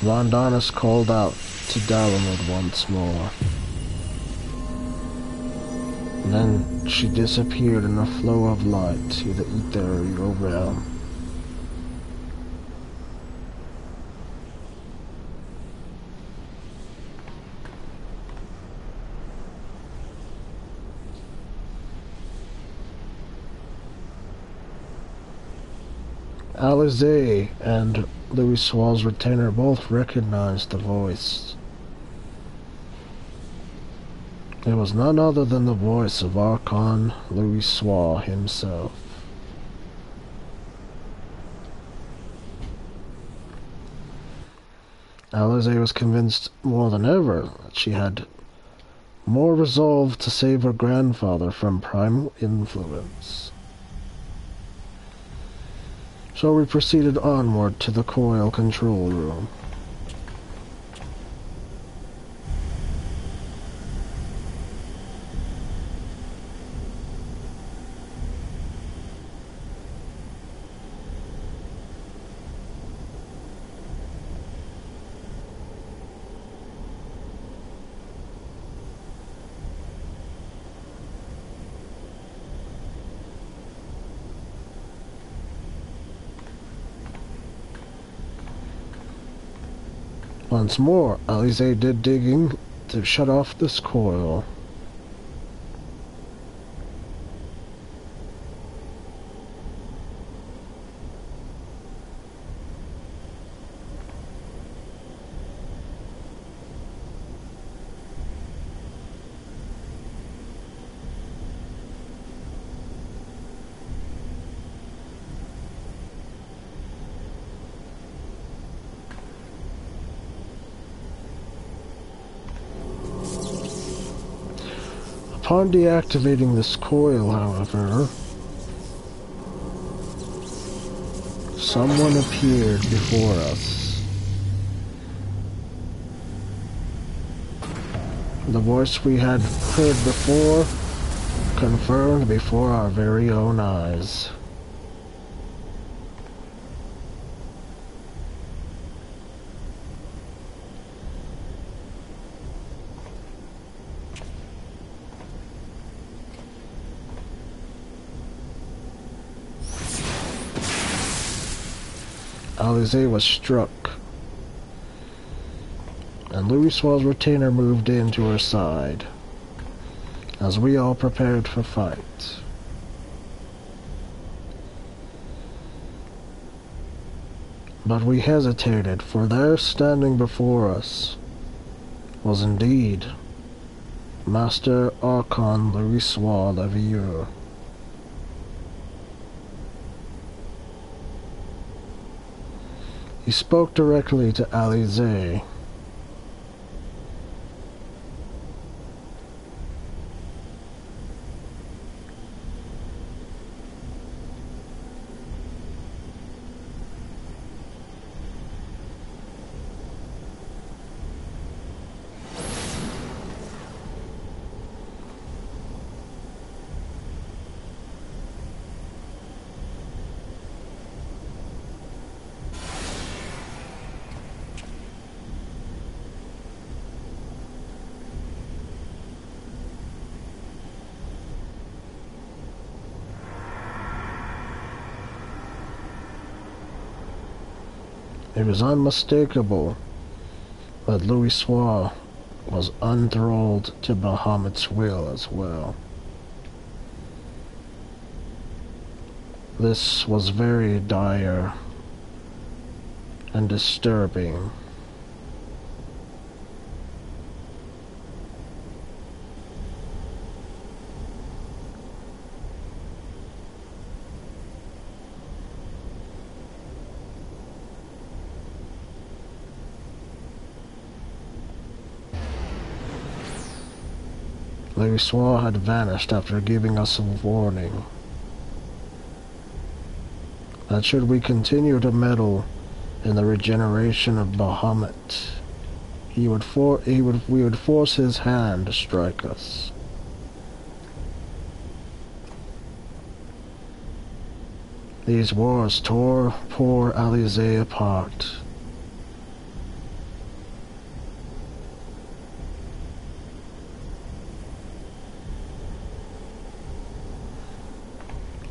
Vandanis called out to Dalamud once more. And then she disappeared in a flow of light to the ethereal realm. Alize and Louis Soir's retainer both recognized the voice. It was none other than the voice of Archon Louis himself. Alize was convinced more than ever that she had more resolve to save her grandfather from primal influence. So we proceeded onward to the coil control room. Once more, Alize did digging to shut off this coil. Upon deactivating this coil, however, someone appeared before us. The voice we had heard before, confirmed before our very own eyes. Alize was struck, and Louis's retainer moved in to her side, as we all prepared for fight. But we hesitated, for there standing before us was indeed Master Archon Louis Levieux. He spoke directly to Alize. It was unmistakable that Louis was enthralled to Bahamut's will as well. This was very dire and disturbing. Louis had vanished after giving us a warning that should we continue to meddle in the regeneration of Bahamut, we would force his hand to strike us. These wars tore poor Alize apart.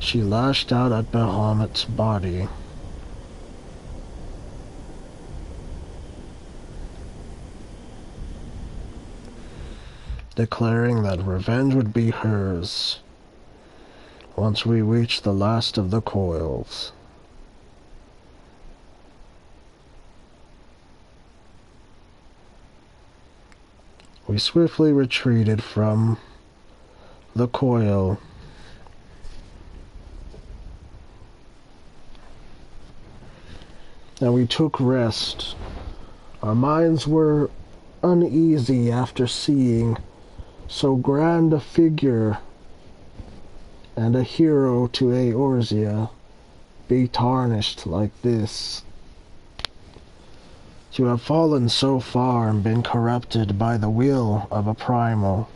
She lashed out at Bahamut's body, declaring that revenge would be hers once we reached the last of the coils. We swiftly retreated from the coil. And we took rest. Our minds were uneasy after seeing so grand a figure and a hero to Eorzea be tarnished like this. To have fallen so far and been corrupted by the will of a primal.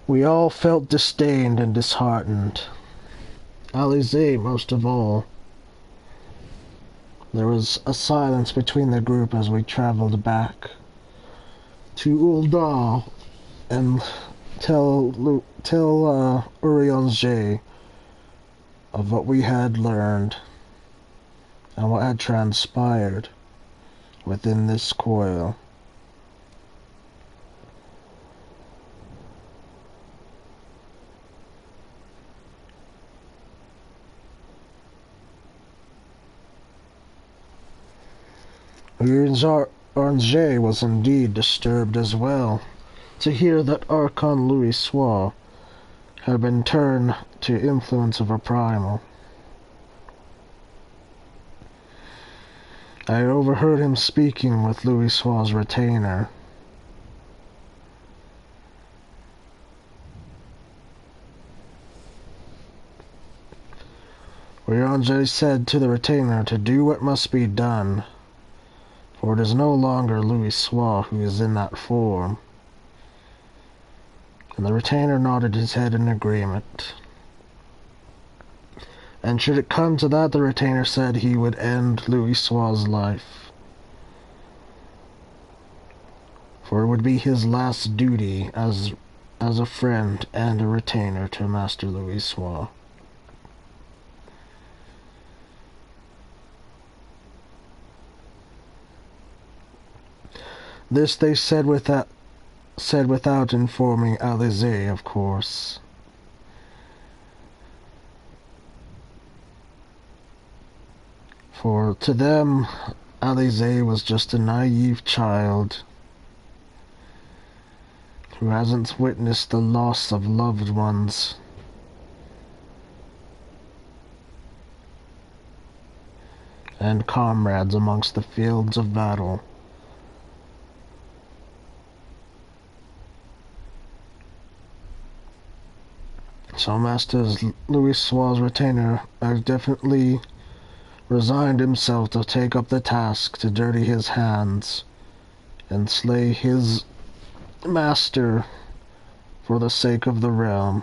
We all felt disdained and disheartened. Alize most of all. There was a silence between the group as we traveled back to Ul'dah and tell Urianger of what we had learned and what had transpired within this coil. Urianger was indeed disturbed as well to hear that Archon Louis had been turned to influence of a primal. I overheard him speaking with Louis' retainer. Urianger said to the retainer to do what must be done, for it is no longer Louis who is in that form. And the retainer nodded his head in agreement. And should it come to that, the retainer said he would end Louis' life. For it would be his last duty as a friend and a retainer to Master Louis. This they said without informing Alize, of course. For to them, Alize was just a naive child who hasn't witnessed the loss of loved ones. And comrades amongst the fields of battle. So Master Louis' retainer has definitely resigned himself to take up the task to dirty his hands and slay his master for the sake of the realm.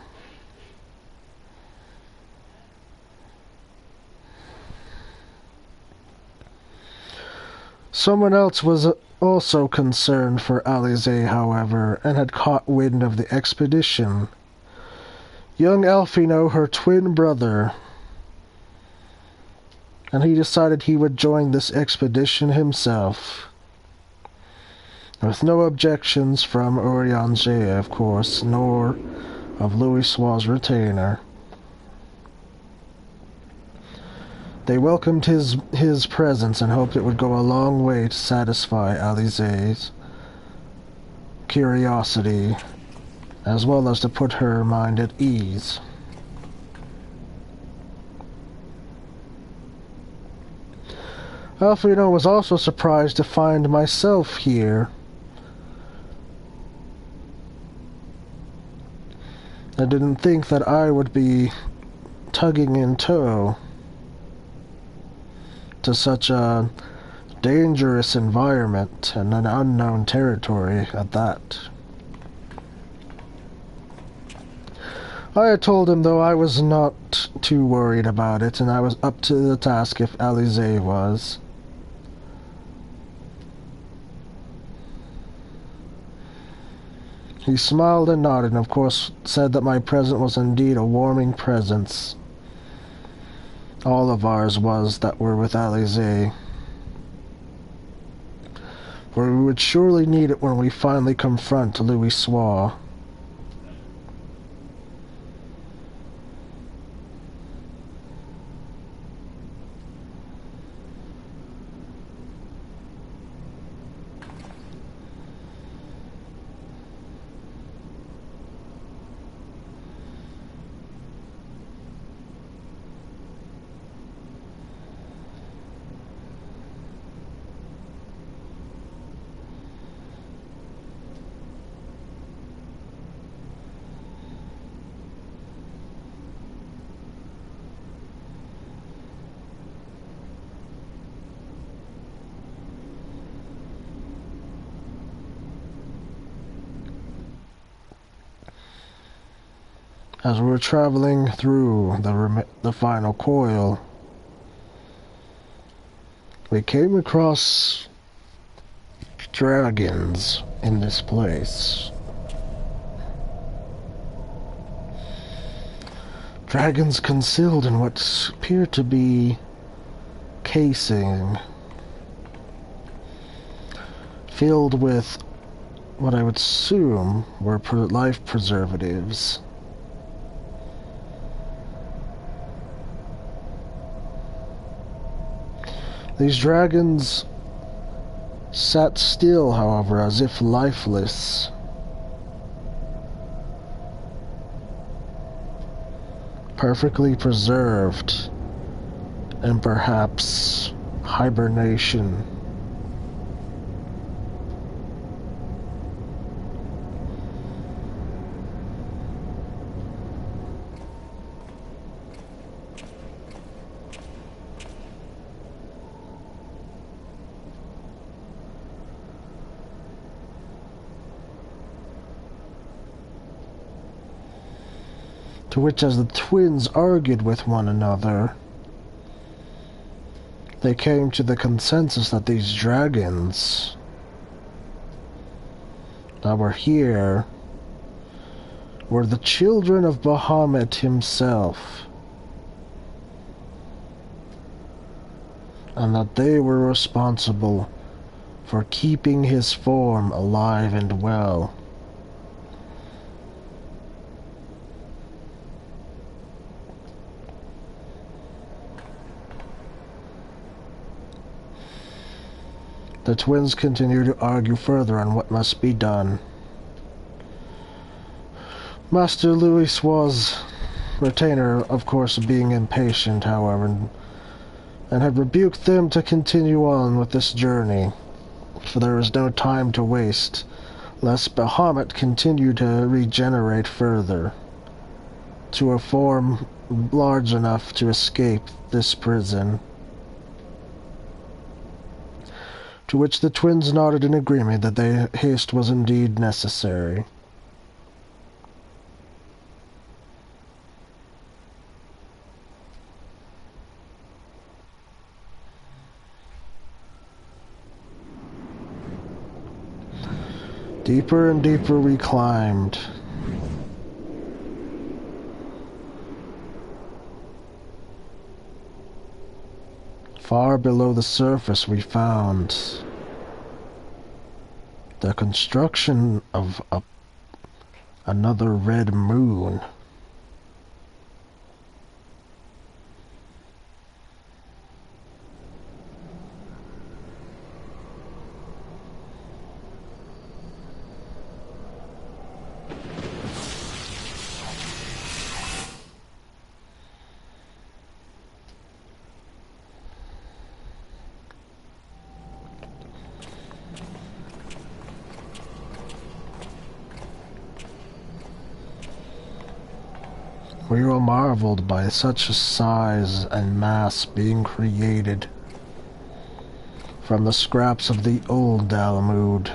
Someone else was also concerned for Alize, however, and had caught wind of the expedition. Young Alphino, her twin brother, and he decided he would join this expedition himself. With no objections from Urianger, of course, nor of Louis' retainer. They welcomed his presence and hoped it would go a long way to satisfy Alize's curiosity, as well as to put her mind at ease. Alfredo was also surprised to find myself here. I didn't think that I would be tugging in tow to such a dangerous environment and an unknown territory at that. I had told him, though, I was not too worried about it, and I was up to the task if Alize was. He smiled and nodded, and of course said that my presence was indeed a warming presence. All of ours was that were with Alize. For we would surely need it when we finally confront Louis Soir. As we were traveling through the final coil, we came across dragons in this place. Dragons concealed in what appeared to be casing, filled with what I would assume were life preservatives. These dragons sat still, however, as if lifeless. Perfectly preserved, and perhaps hibernation. To which, as the twins argued with one another, they came to the consensus that these dragons that were here were the children of Bahamut himself, and that they were responsible for keeping his form alive and well. The twins continue to argue further on what must be done. Master Louis was, retainer, of course, being impatient, however, and had rebuked them to continue on with this journey, for there was no time to waste, lest Bahamut continue to regenerate further, to a form large enough to escape this prison. To which the twins nodded in agreement that their haste was indeed necessary. Deeper and deeper we climbed. Far below the surface we found the construction of another red moon. We were marveled by such a size and mass being created from the scraps of the old Dalamud.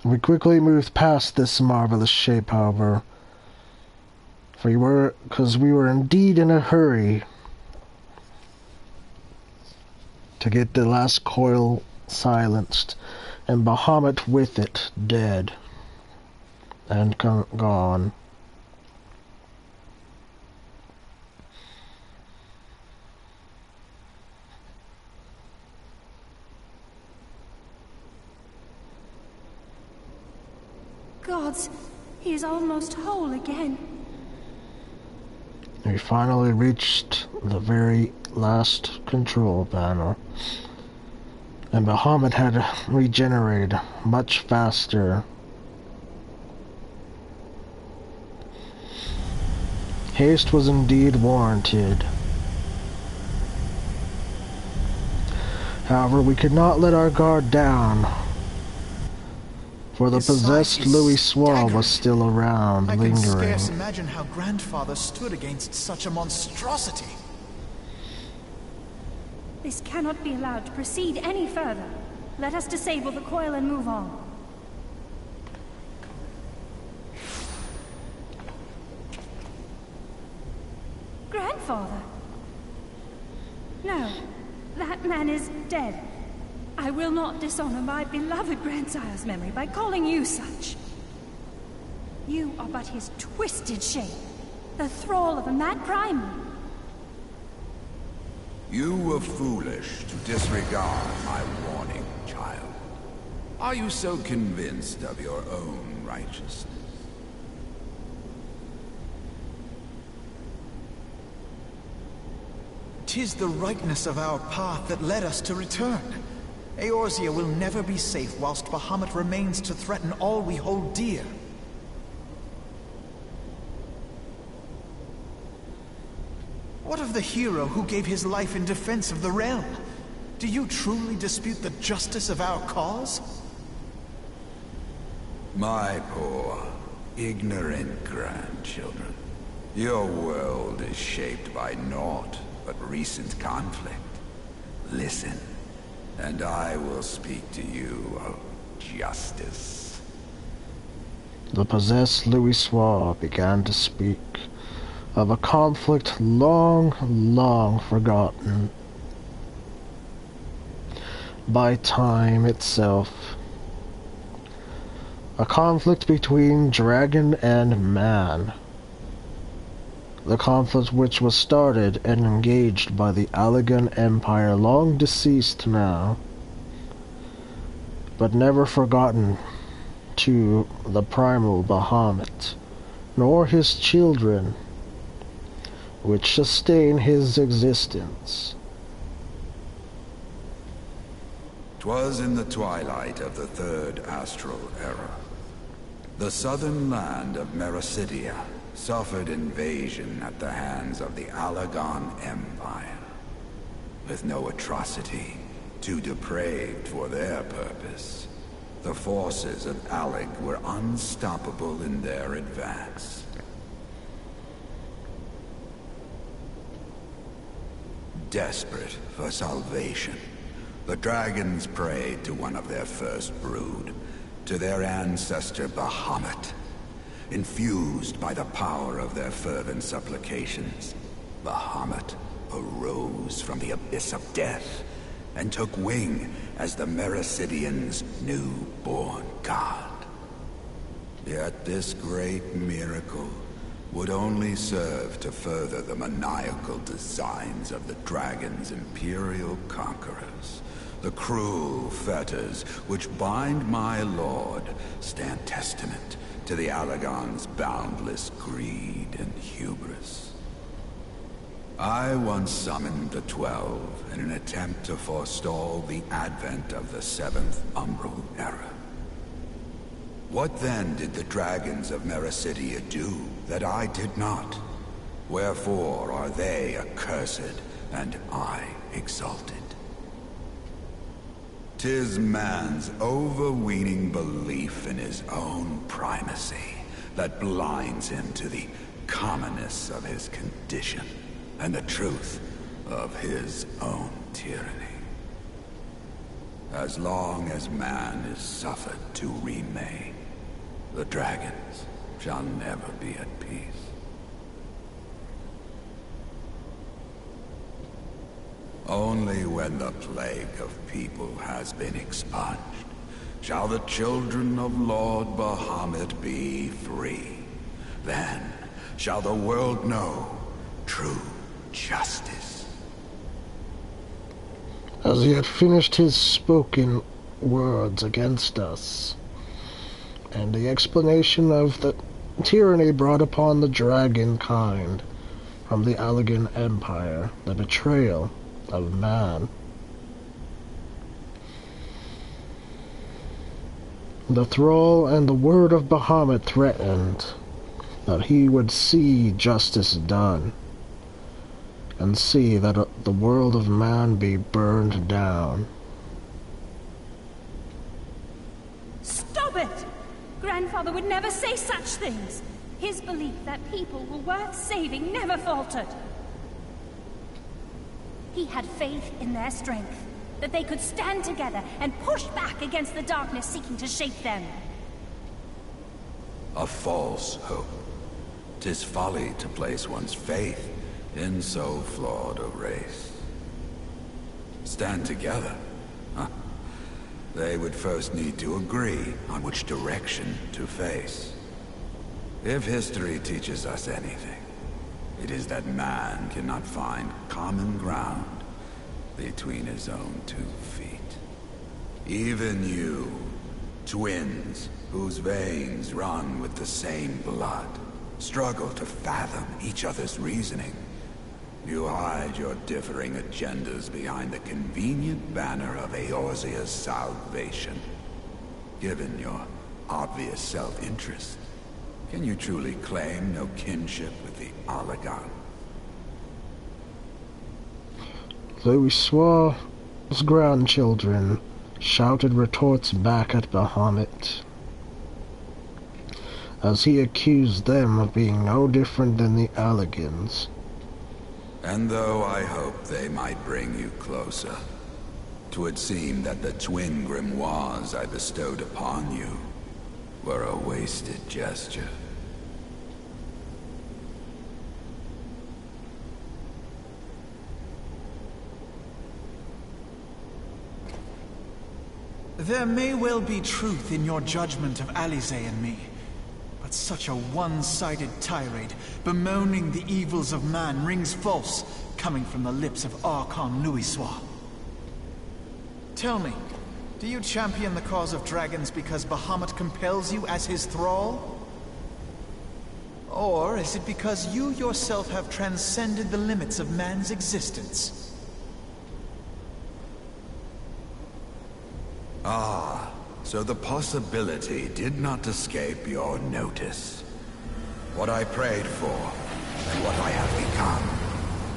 We quickly moved past this marvelous shape, however, because we were indeed in a hurry to get the last coil silenced, and Bahamut with it dead and gone. Gods, he is almost whole again. We finally reached the very last control panel, and Bahamut had regenerated much faster. Haste was indeed warranted. However, we could not let our guard down, for the possessed Louis Soir was still around, lingering. I can scarce imagine how Grandfather stood against such a monstrosity. This cannot be allowed to proceed any further. Let us disable the coil and move on. Grandfather? No, that man is dead. I will not dishonor my beloved grandsire's memory by calling you such. You are but his twisted shape, the thrall of a mad primal. You were foolish to disregard my warning, child. Are you so convinced of your own righteousness? 'Tis the rightness of our path that led us to return. Eorzea will never be safe whilst Bahamut remains to threaten all we hold dear. What of the hero who gave his life in defense of the realm? Do you truly dispute the justice of our cause? My poor, ignorant grandchildren. Your world is shaped by naught but recent conflict. Listen, and I will speak to you of justice. The possessed Louis Soir began to speak of a conflict long, long forgotten by time itself. A conflict between dragon and man. The conflict which was started and engaged by the Aeon Empire, long deceased now, but never forgotten to the primal Bahamut, nor his children, which sustain his existence. 'Twas in the twilight of the third astral era. The southern land of Mericidia suffered invasion at the hands of the Aeon Empire. With no atrocity too depraved for their purpose, the forces of Alec were unstoppable in their advance. Desperate for salvation, the dragons prayed to one of their first brood, to their ancestor Bahamut. Infused by the power of their fervent supplications, Bahamut arose from the abyss of death and took wing as the Mericidians' new-born god. Yet this great miracle would only serve to further the maniacal designs of the dragon's imperial conquerors. The cruel fetters which bind my lord stand testament to the Aegon's boundless greed and hubris. I once summoned the 12 in an attempt to forestall the advent of the 7th Umbral Era. What then did the dragons of Mericidia do that I did not? Wherefore are they accursed and I exalted? 'Tis man's overweening belief in his own primacy that blinds him to the commonness of his condition and the truth of his own tyranny. As long as man is suffered to remain, the dragons shall never be at peace. Only when the plague of people has been expunged shall the children of Lord Bahamut be free. Then shall the world know true justice. As he had finished his spoken words against us, and the explanation of the tyranny brought upon the dragon kind, from the Allegan Empire, the betrayal of man. The thrall and the word of Bahamut threatened that he would see justice done, and see that the world of man be burned down. Stop it! Grandfather would never say such things. His belief that people were worth saving never faltered. He had faith in their strength, that they could stand together and push back against the darkness seeking to shape them. A false hope. 'Tis folly to place one's faith in so flawed a race. Stand together? Huh. They would first need to agree on which direction to face. If history teaches us anything, it is that man cannot find common ground between his own 2 feet. Even you, twins whose veins run with the same blood, struggle to fathom each other's reasoning. You hide your differing agendas behind the convenient banner of Eorzea's salvation. Given your obvious self-interest, can you truly claim no kinship with the Allegan? Louisoix's grandchildren shouted retorts back at Bahamut, as he accused them of being no different than the Allegans. And though I hope they might bring you closer, 'twould seem that the twin grimoires I bestowed upon you were a wasted gesture. There may well be truth in your judgment of Alize and me, but such a one-sided tirade bemoaning the evils of man rings false, coming from the lips of Archon Louisoix. Tell me, do you champion the cause of dragons because Bahamut compels you as his thrall? Or is it because you yourself have transcended the limits of man's existence? Ah, so the possibility did not escape your notice. What I prayed for, and what I have become.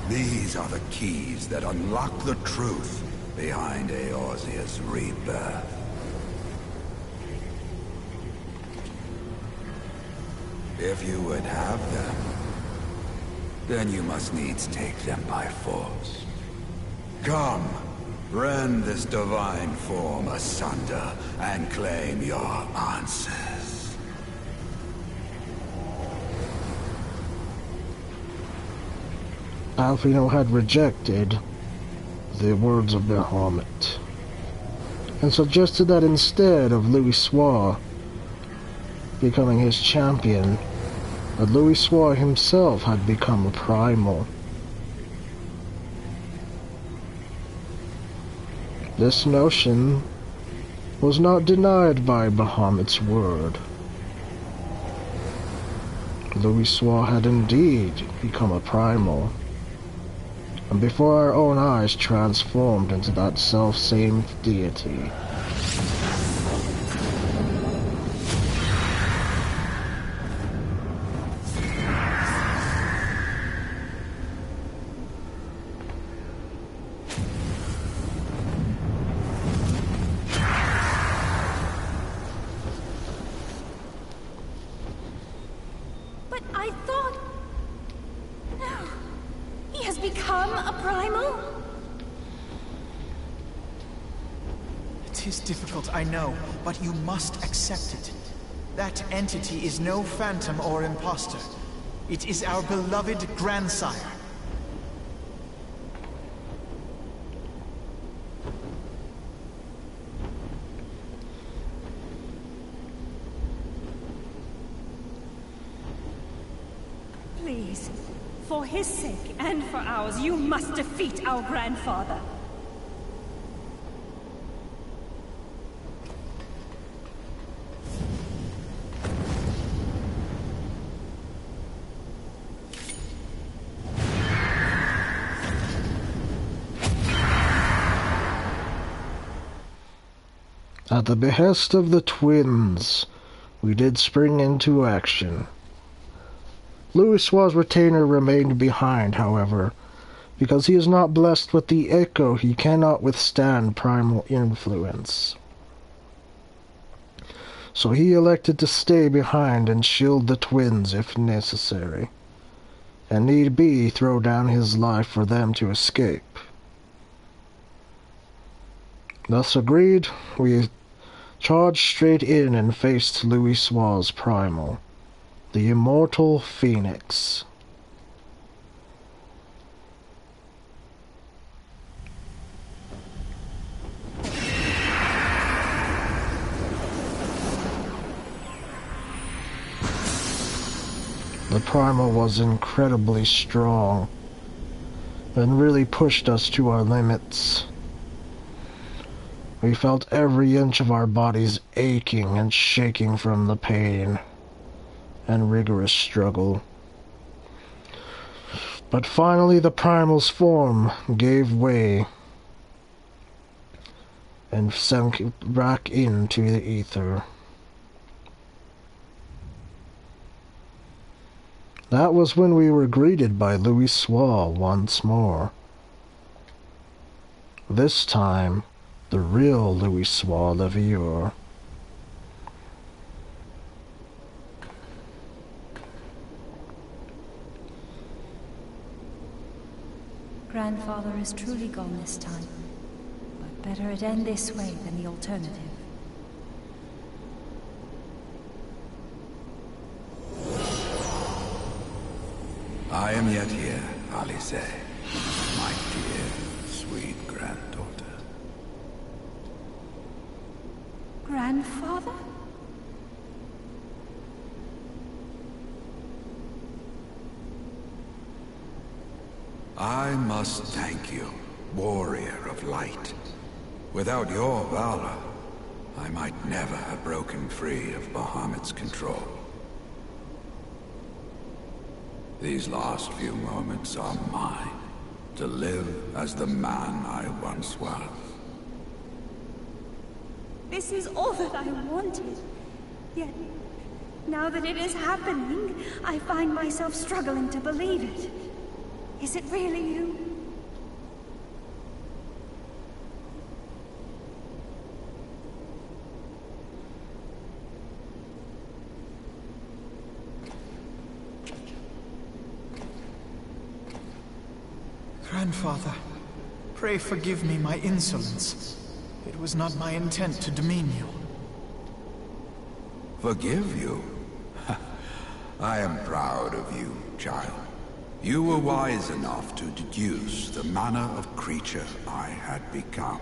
These are the keys that unlock the truth behind Eorzea's rebirth. If you would have them, then you must needs take them by force. Come! Rend this divine form asunder and claim your answers. Alphino had rejected the words of Bahamut, and suggested that instead of Louisoix becoming his champion, that Louisoix himself had become a primal. This notion was not denied by Bahamut's word. Louisoix had indeed become a primal, and before our own eyes transformed into that self-same deity. I know, but you must accept it. That entity is no phantom or imposter. It is our beloved grandsire. Please, for his sake and for ours, you must defeat our grandfather. At the behest of the twins, we did spring into action. Louis's retainer remained behind, however, because he is not blessed with the echo. He cannot withstand primal influence. So he elected to stay behind and shield the twins if necessary, and need be throw down his life for them to escape. Thus agreed, we charged straight in and faced Louis's primal, the immortal Phoenix. The primal was incredibly strong and really pushed us to our limits. We felt every inch of our bodies aching and shaking from the pain and rigorous struggle. But finally the primal's form gave way and sank back into the ether. That was when we were greeted by Louis once more. This time, the real Louis Levior. Grandfather is truly gone this time, but better it end this way than the alternative. I am yet here, Alice, my dear, sweet granddaughter. Grandfather? I must thank you, warrior of light. Without your valor, I might never have broken free of Bahamut's control. These last few moments are mine, to live as the man I once was. This is all that I wanted. Yet, now that it is happening, I find myself struggling to believe it. Is it really you? Grandfather, pray forgive me my insolence. It was not my intent to demean you. Forgive you? I am proud of you, child. You were wise enough to deduce the manner of creature I had become.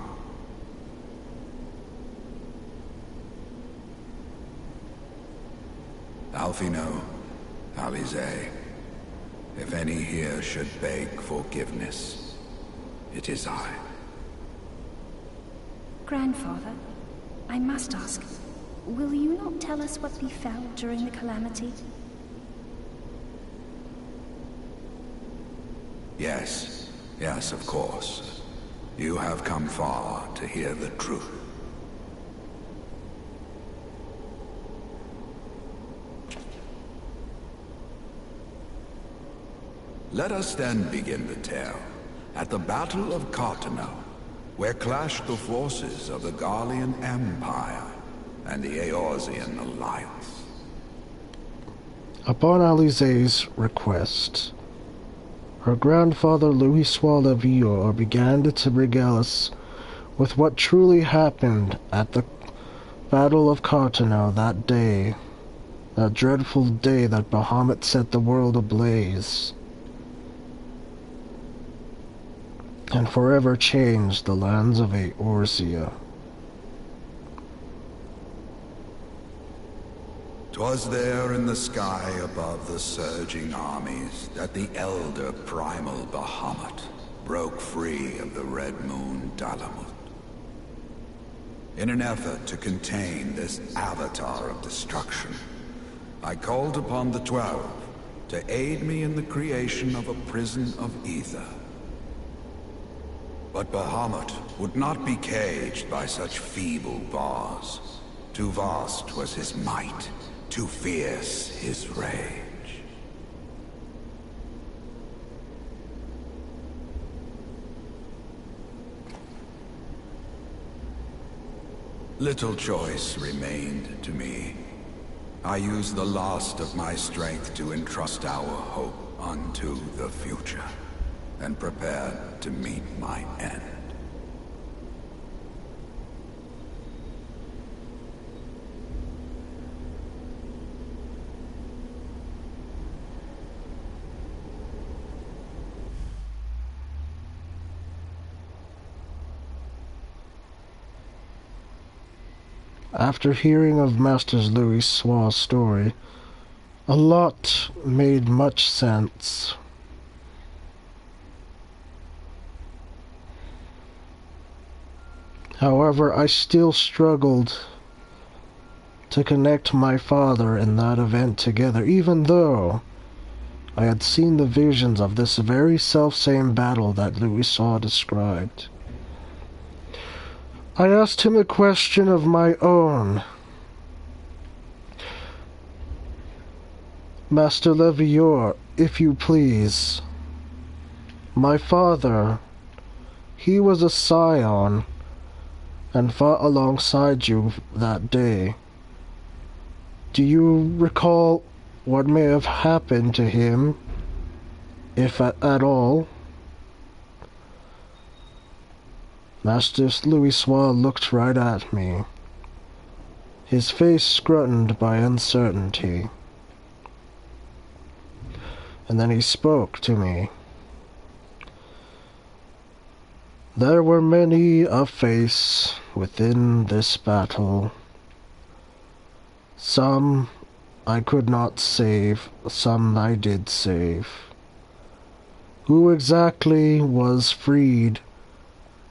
Alphino, Alize, if any here should beg forgiveness, it is I. Grandfather, I must ask, will you not tell us what befell during the calamity? Yes, yes, of course. You have come far to hear the truth. Let us then begin the tale at the Battle of Cartano, where clashed the forces of the Garlean Empire and the Eorzean Alliance. Upon Alize's request, her grandfather Louis Levior began to regale us with what truly happened at the Battle of Cartano that day, that dreadful day that Bahamut set the world ablaze, and forever changed the lands of Eorzea. 'Twas there in the sky above the surging armies that the elder primal Bahamut broke free of the Red Moon Dalamut. In an effort to contain this avatar of destruction, I called upon the 12 to aid me in the creation of a prison of ether. But Bahamut would not be caged by such feeble bars. Too vast was his might, too fierce his rage. Little choice remained to me. I used the last of my strength to entrust our hope unto the future, and prepared to meet my end. After hearing of Master Louis Swaw's story, a lot made much sense. However, I still struggled to connect my father and that event together, even though I had seen the visions of this very selfsame battle that Louis Swaw described. I asked him a question of my own. Master Levior, if you please. My father, he was a scion and fought alongside you that day. Do you recall what may have happened to him, if at all? Master Louis Swaw looked right at me, his face scrutted by uncertainty. And then he spoke to me. There were many a face within this battle. Some I could not save, some I did save. Who exactly was freed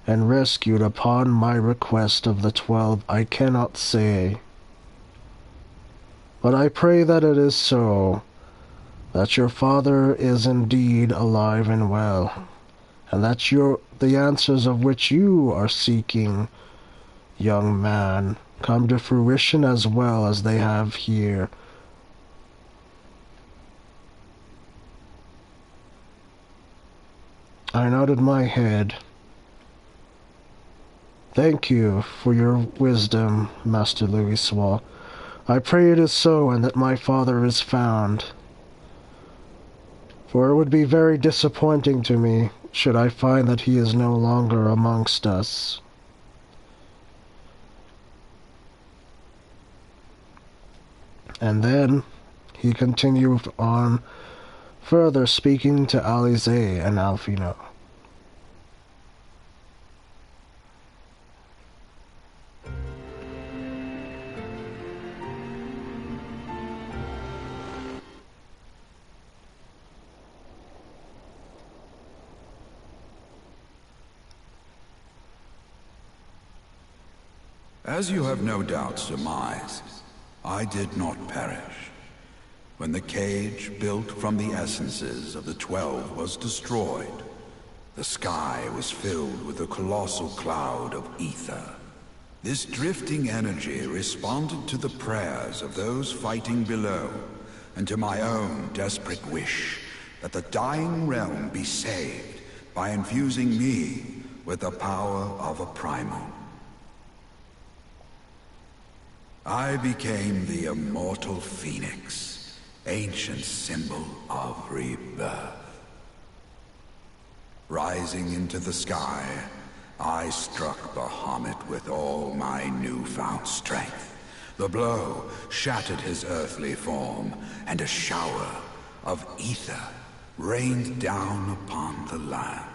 and rescued upon my request of the 12, I cannot say. But I pray that it is so, that your father is indeed alive and well, and that the answers of which you are seeking, young man, come to fruition as well as they have here. I nodded my head. Thank you for your wisdom, Master Louis Swaw. I pray it is so, and that my father is found. For it would be very disappointing to me should I find that he is no longer amongst us. And then he continued on, further speaking to Alize and Alfino. As you have no doubt surmised, I did not perish. When the cage built from the essences of the 12 was destroyed, the sky was filled with a colossal cloud of ether. This drifting energy responded to the prayers of those fighting below, and to my own desperate wish that the dying realm be saved by infusing me with the power of a primal. I became the immortal phoenix, ancient symbol of rebirth. Rising into the sky, I struck Bahamut with all my newfound strength. The blow shattered his earthly form, and a shower of ether rained down upon the land.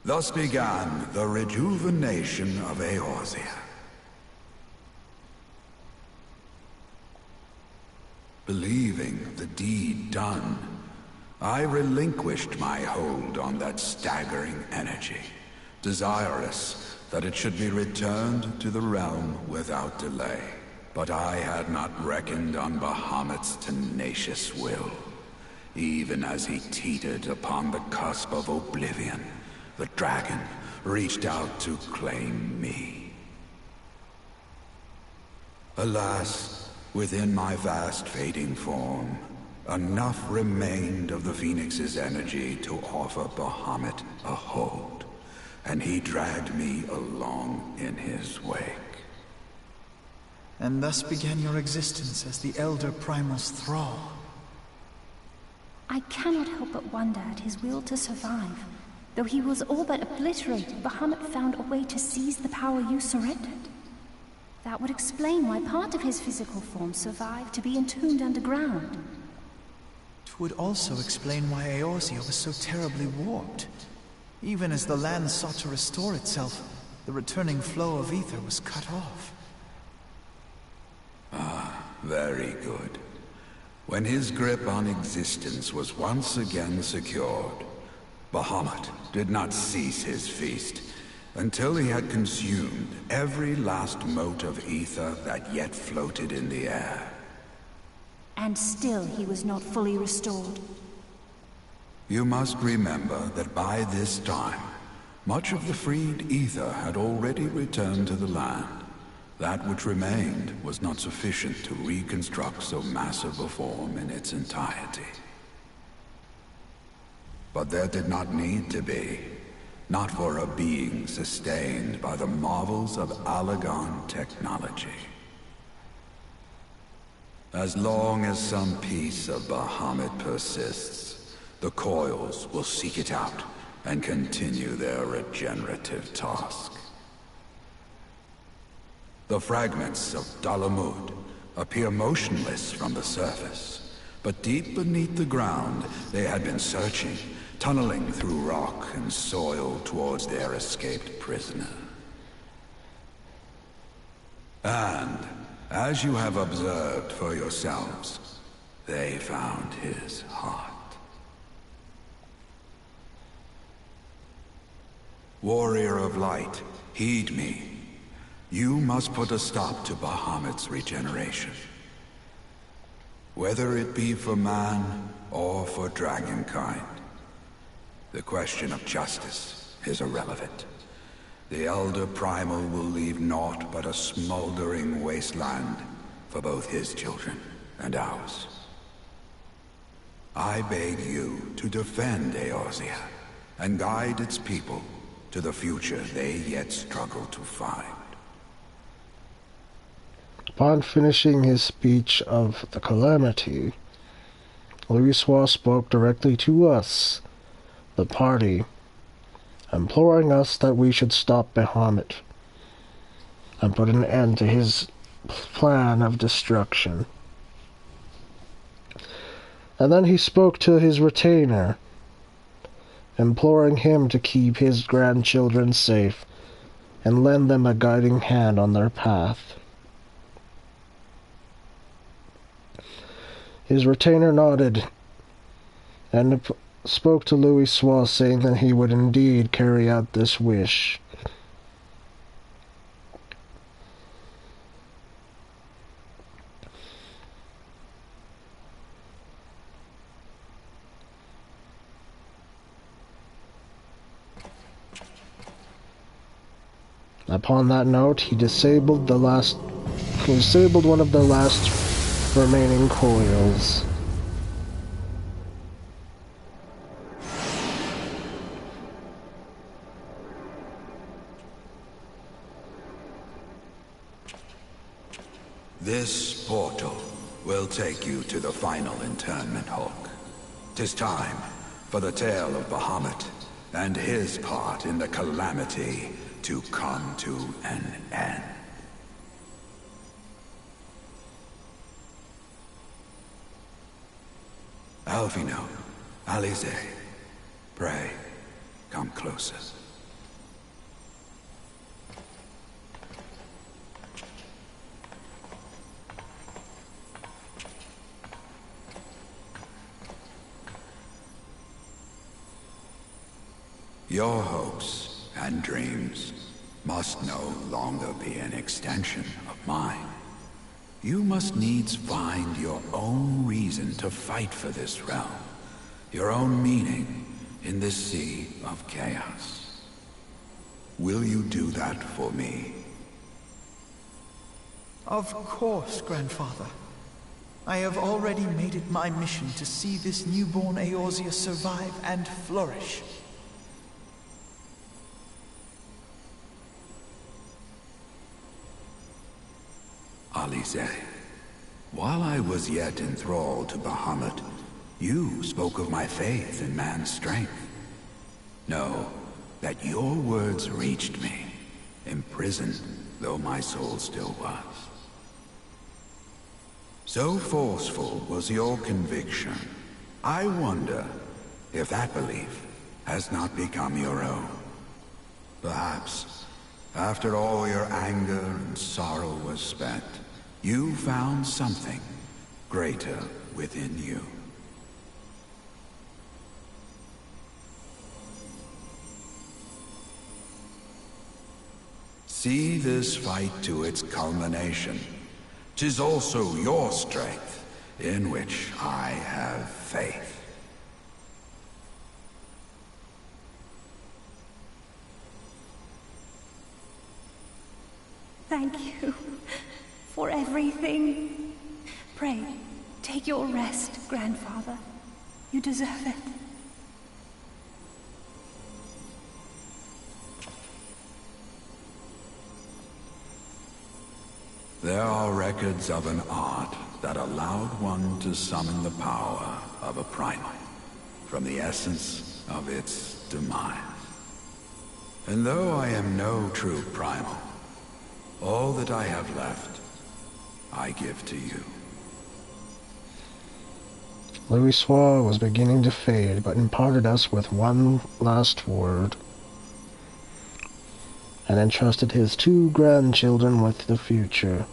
Thus began the rejuvenation of Eorzea. Believing the deed done, I relinquished my hold on that staggering energy, desirous that it should be returned to the realm without delay. But I had not reckoned on Bahamut's tenacious will. Even as he teetered upon the cusp of oblivion, the dragon reached out to claim me. Alas, within my vast fading form, enough remained of the Phoenix's energy to offer Bahamut a hold, and he dragged me along in his wake. And thus began your existence as the Elder Primal's thrall. I cannot help but wonder at his will to survive. Though he was all but obliterated, Bahamut found a way to seize the power you surrendered. That would explain why part of his physical form survived to be entombed underground. It would also explain why Eorzea was so terribly warped. Even as the land sought to restore itself, the returning flow of ether was cut off. Very good. When his grip on existence was once again secured, Bahamut did not cease his feast until he had consumed every last mote of ether that yet floated in the air. And still he was not fully restored. You must remember that by this time, much of the freed ether had already returned to the land. That which remained was not sufficient to reconstruct so massive a form in its entirety. But there did not need to be. Not for a being sustained by the marvels of Allegon technology. As long as some piece of Bahamut persists, the coils will seek it out and continue their regenerative task. The fragments of Dalamud appear motionless from the surface, but deep beneath the ground they had been searching, tunneling through rock and soil towards their escaped prisoner. And, as you have observed for yourselves, they found his heart. Warrior of Light, heed me. You must put a stop to Bahamut's regeneration. Whether it be for man or for dragonkind. The question of justice is irrelevant. The Elder Primal will leave naught but a smoldering wasteland for both his children and ours. I beg you to defend Eorzea and guide its people to the future they yet struggle to find. Upon finishing his speech of the calamity, Louisoix spoke directly to us, the party, imploring us that we should stop Bahamut and put an end to his plan of destruction. And then he spoke to his retainer, imploring him to keep his grandchildren safe and lend them a guiding hand on their path. His retainer nodded and spoke to Louisoix, saying that he would indeed carry out this wish. Upon that note, he disabled one of the last remaining coils. This portal will take you to the final internment, Hulk. 'Tis time for the tale of Bahamut and his part in the calamity to come to an end. Alvino, Alize, pray, come closer. Your hopes and dreams must no longer be an extension of mine. You must needs find your own reason to fight for this realm, your own meaning in this sea of chaos. Will you do that for me? Of course, Grandfather. I have already made it my mission to see this newborn Eorzea survive and flourish. Alize, while I was yet enthralled to Bahamut, you spoke of my faith in man's strength. Know that your words reached me, imprisoned though my soul still was. So forceful was your conviction, I wonder if that belief has not become your own. Perhaps, after all your anger and sorrow was spent, you found something greater within you. See this fight to its culmination. 'Tis also your strength in which I have faith. Thank you for everything. Pray, take your rest, Grandfather. You deserve it. There are records of an art that allowed one to summon the power of a primal from the essence of its demise. And though I am no true primal, all that I have left, I give to you. Louisoix was beginning to fade, but imparted us with one last word, and entrusted his 2 grandchildren with the future.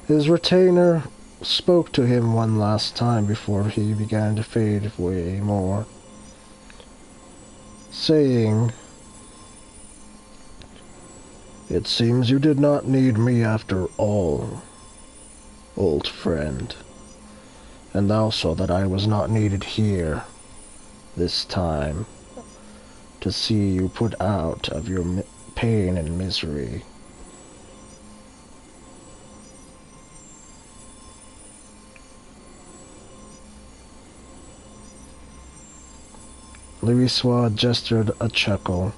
His retainer spoke to him one last time before he began to fade away more, saying, "It seems you did not need me after all, old friend, and also that I was not needed here this time to see you put out of your pain and misery. Louisoix gestured a chuckle.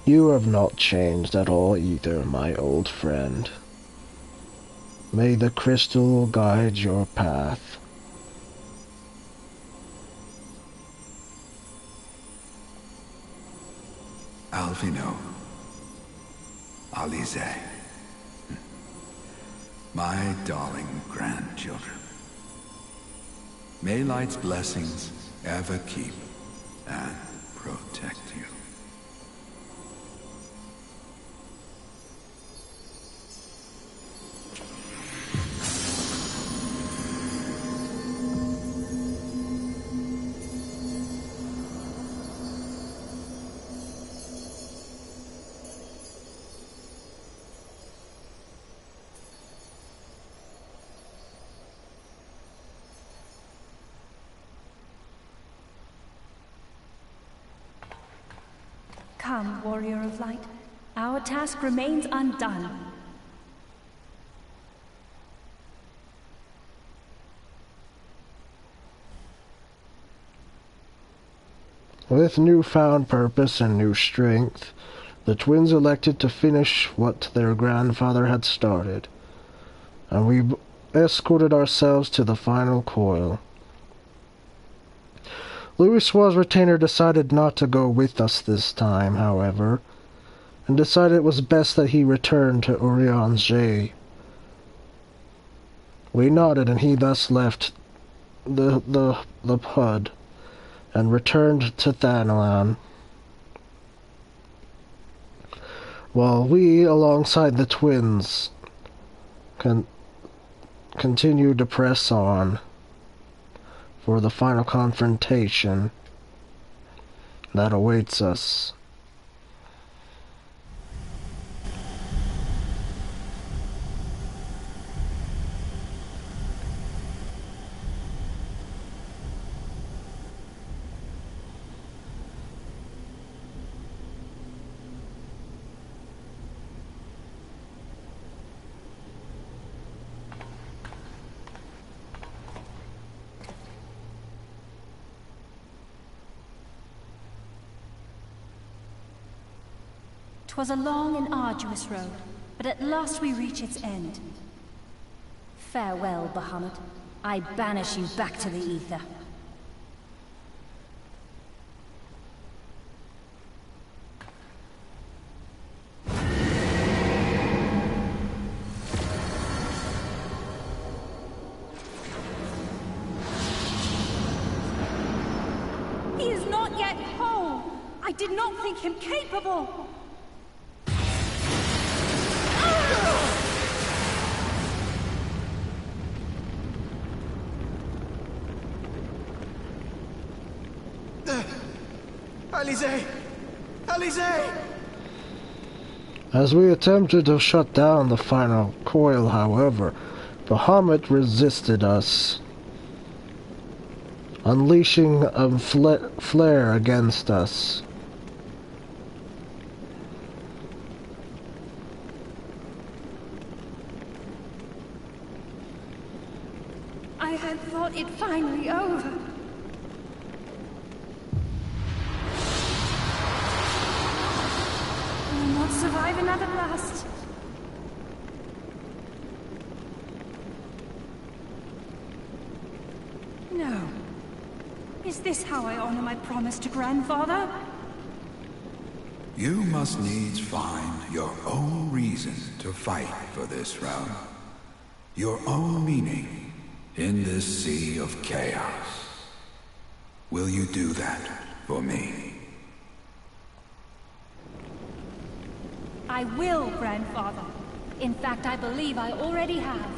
You have not changed at all either, my old friend. May the crystal guide your path. Alphino, Alize, my darling grandchildren. May light's blessings ever keep and protect you. Come, warrior of light. Our task remains undone. With newfound purpose and new strength, the twins elected to finish what their grandfather had started, and we escorted ourselves to the final coil. Louisoix's retainer decided not to go with us this time, however, and decided it was best that he return to Urianger. We nodded, and he thus left the PUD and returned to Thanalan, while we, alongside the twins, continued to press on for the final confrontation that awaits us. 'Twas a long and arduous road, but at last we reach its end. Farewell, Bahamut. I banish you back to the ether. He is not yet whole. I did not think him capable. Alize! Alize! As we attempted to shut down the final coil, however, Bahamut resisted us, unleashing a flare against us. I had thought it finally over. I will not survive another blast. No. Is this how I honor my promise to Grandfather? You must needs find your own reason to fight for this realm. Your own meaning in this sea of chaos. Will you do that for me? I will, Grandfather. In fact, I believe I already have.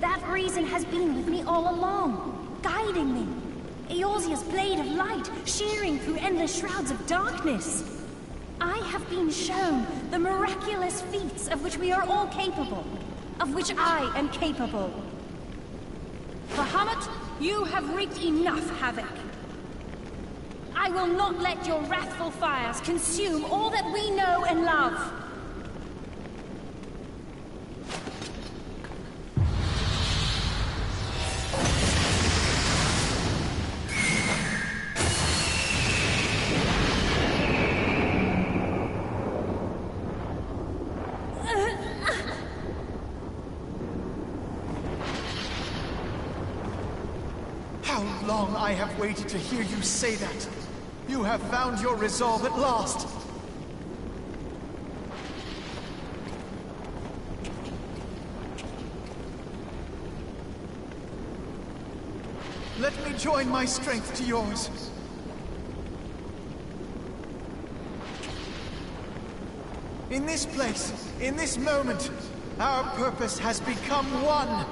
That reason has been with me all along, guiding me. Eorzea's blade of light, shearing through endless shrouds of darkness. I have been shown the miraculous feats of which we are all capable, of which I am capable. Bahamut, you have wreaked enough havoc. I will not let your wrathful fires consume all that we know and love. How long I have waited to hear you say that! You have found your resolve at last! Let me join my strength to yours. In this place, in this moment, our purpose has become one.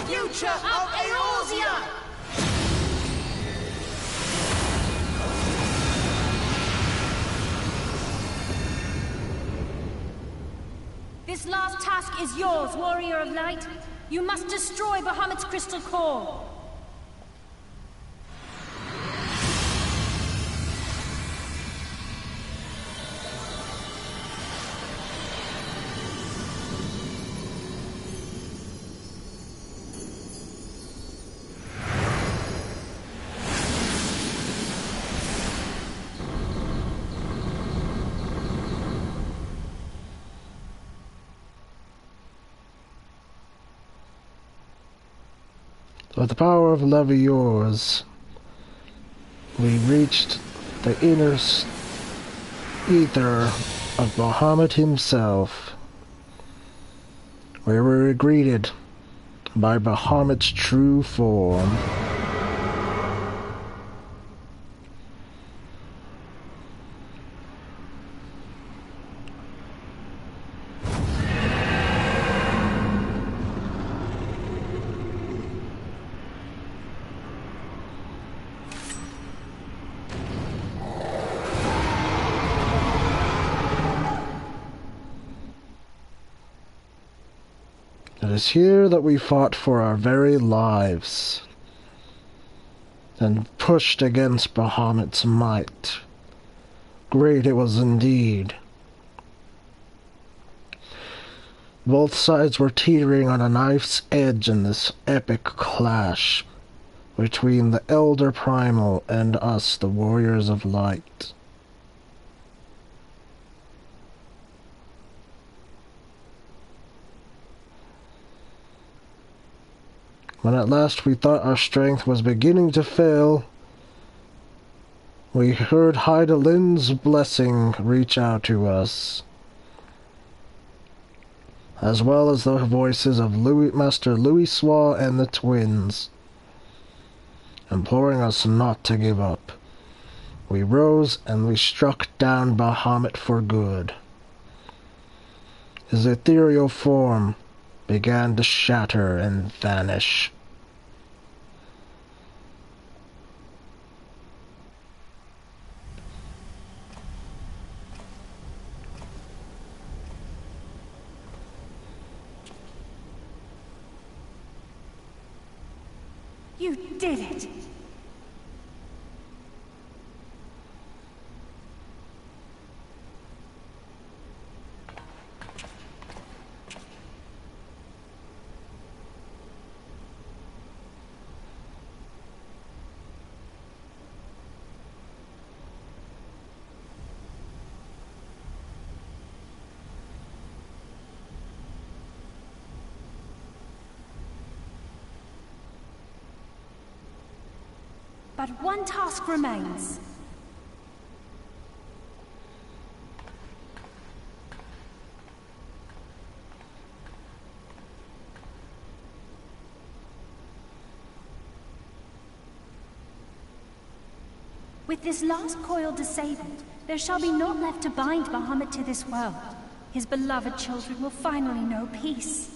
Future of Eorzea! This last task is yours, Warrior of Light. You must destroy Bahamut's crystal core. With the power of love of yours, we reached the inner ether of Bahamut himself, where we were greeted by Bahamut's true form. It is here that we fought for our very lives, and pushed against Bahamut's might. Great it was indeed. Both sides were teetering on a knife's edge in this epic clash between the Elder Primal and us, the Warriors of Light. When at last we thought our strength was beginning to fail, we heard Hydalin's blessing reach out to us, as well as the voices of Master Louisoix and the twins, imploring us not to give up. We rose and we struck down Bahamut for good. His ethereal form began to shatter and vanish. You did it! But one task remains. With this last coil disabled, there shall be naught left to bind Bahamut to this world. His beloved children will finally know peace.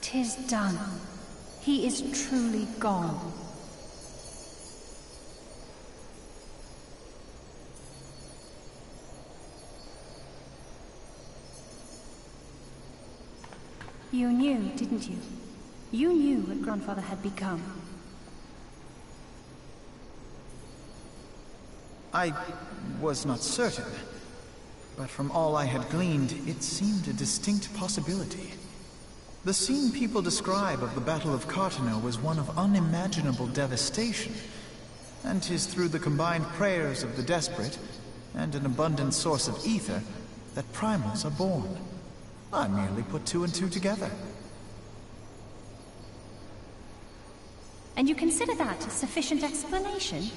"'Tis done. He is truly gone." You knew, didn't you? You knew what Grandfather had become. I was not certain, but from all I had gleaned, it seemed a distinct possibility. The scene people describe of the Battle of Cartano was one of unimaginable devastation, and 'tis through the combined prayers of the desperate and an abundant source of ether that primals are born. I merely put two and two together. And you consider that a sufficient explanation?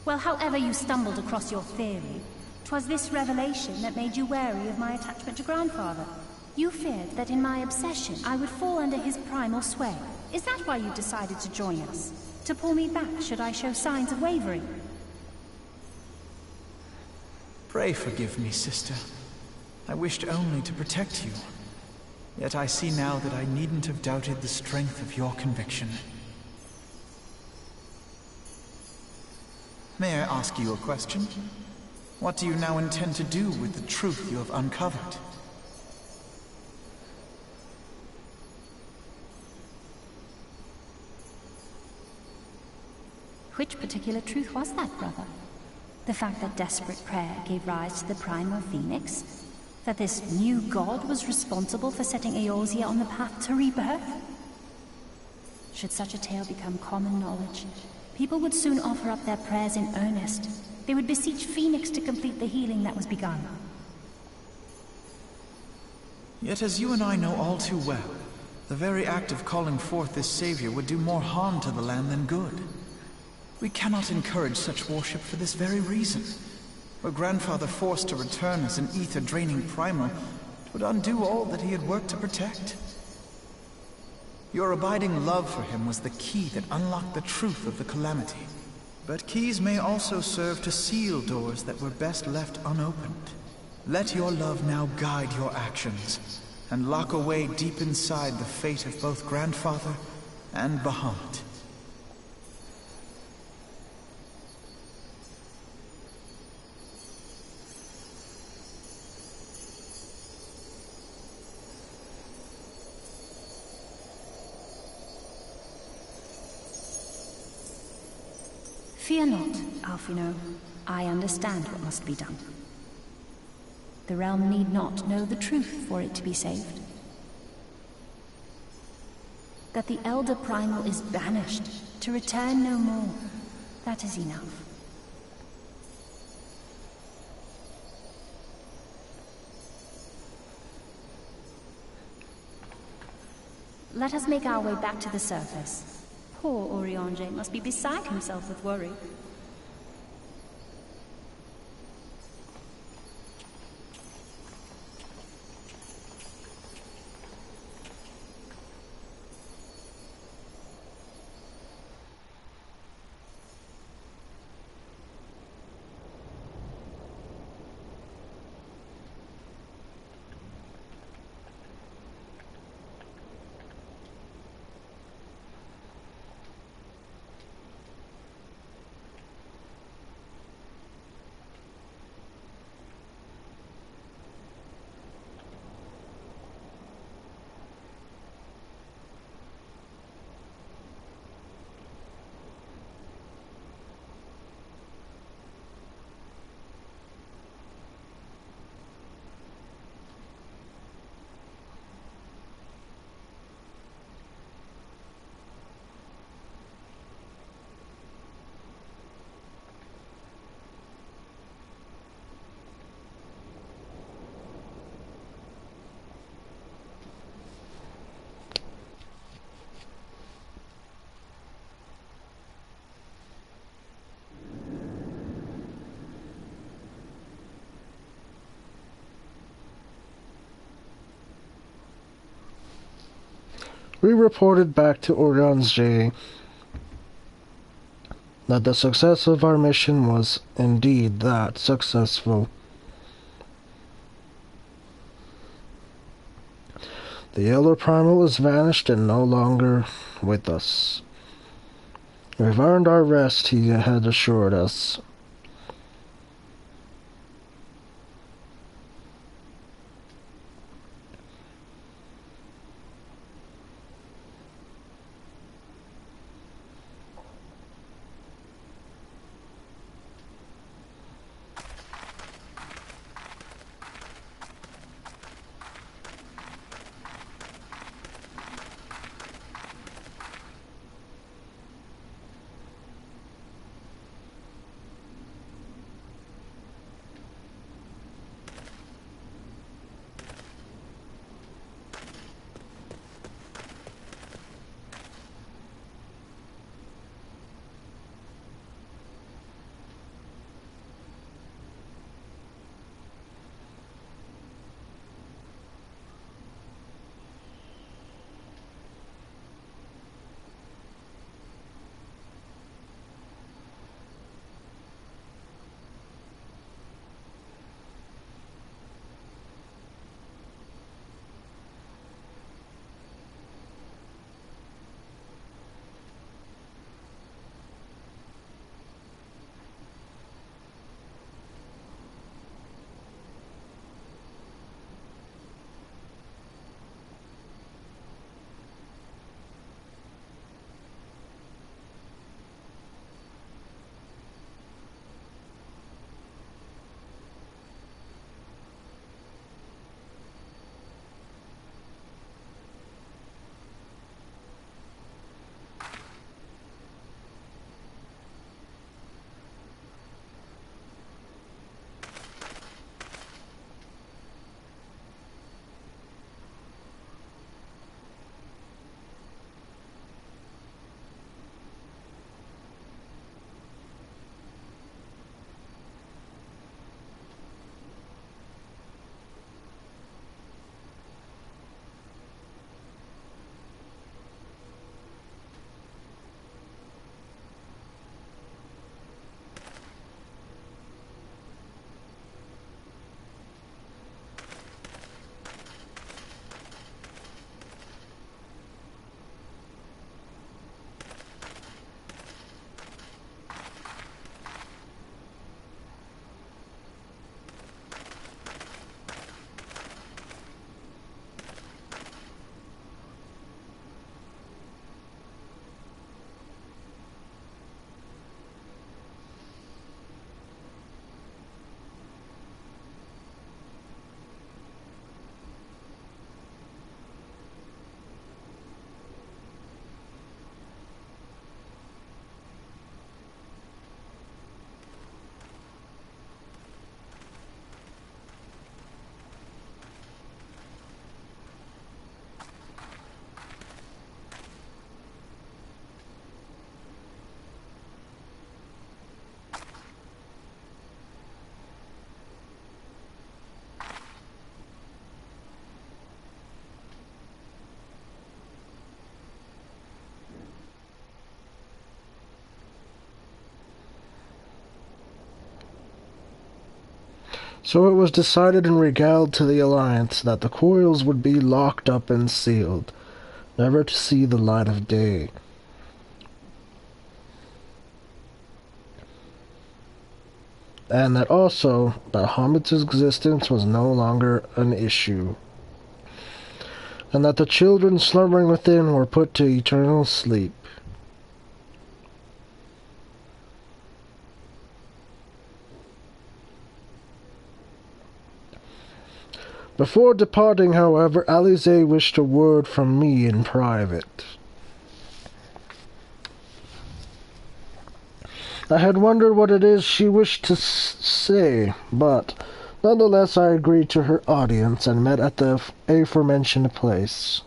Well, however you stumbled across your theory, 'twas this revelation that made you wary of my attachment to Grandfather. You feared that in my obsession, I would fall under his primal sway. Is that why you decided to join us? To pull me back should I show signs of wavering? Pray forgive me, sister. I wished only to protect you. Yet I see now that I needn't have doubted the strength of your conviction. May I ask you a question? What do you now intend to do with the truth you have uncovered? Which particular truth was that, brother? The fact that desperate prayer gave rise to the primal phoenix? That this new god was responsible for setting Eorzea on the path to rebirth? Should such a tale become common knowledge, people would soon offer up their prayers in earnest. They would beseech Phoenix to complete the healing that was begun. Yet as you and I know all too well, the very act of calling forth this savior would do more harm to the land than good. We cannot encourage such worship for this very reason. Were Grandfather forced to return as an ether-draining primal, it would undo all that he had worked to protect. Your abiding love for him was the key that unlocked the truth of the calamity. But keys may also serve to seal doors that were best left unopened. Let your love now guide your actions, and lock away deep inside the fate of both Grandfather and Bahamut. Fear not, Alphino. I understand what must be done. The realm need not know the truth for it to be saved. That the Elder Primal is banished, to return no more. That is enough. Let us make our way back to the surface. Poor Urianger must be beside himself with worry. We reported back to Urianger that the success of our mission was indeed that successful. The Elder Primal is vanished and no longer with us. We've earned our rest, he had assured us. So it was decided in regard to the Alliance that the coils would be locked up and sealed, never to see the light of day. And that also, Bahamut's existence was no longer an issue, and that the children slumbering within were put to eternal sleep. Before departing, however, Alize wished a word from me in private. I had wondered what it is she wished to say, but nonetheless I agreed to her audience and met at the aforementioned place.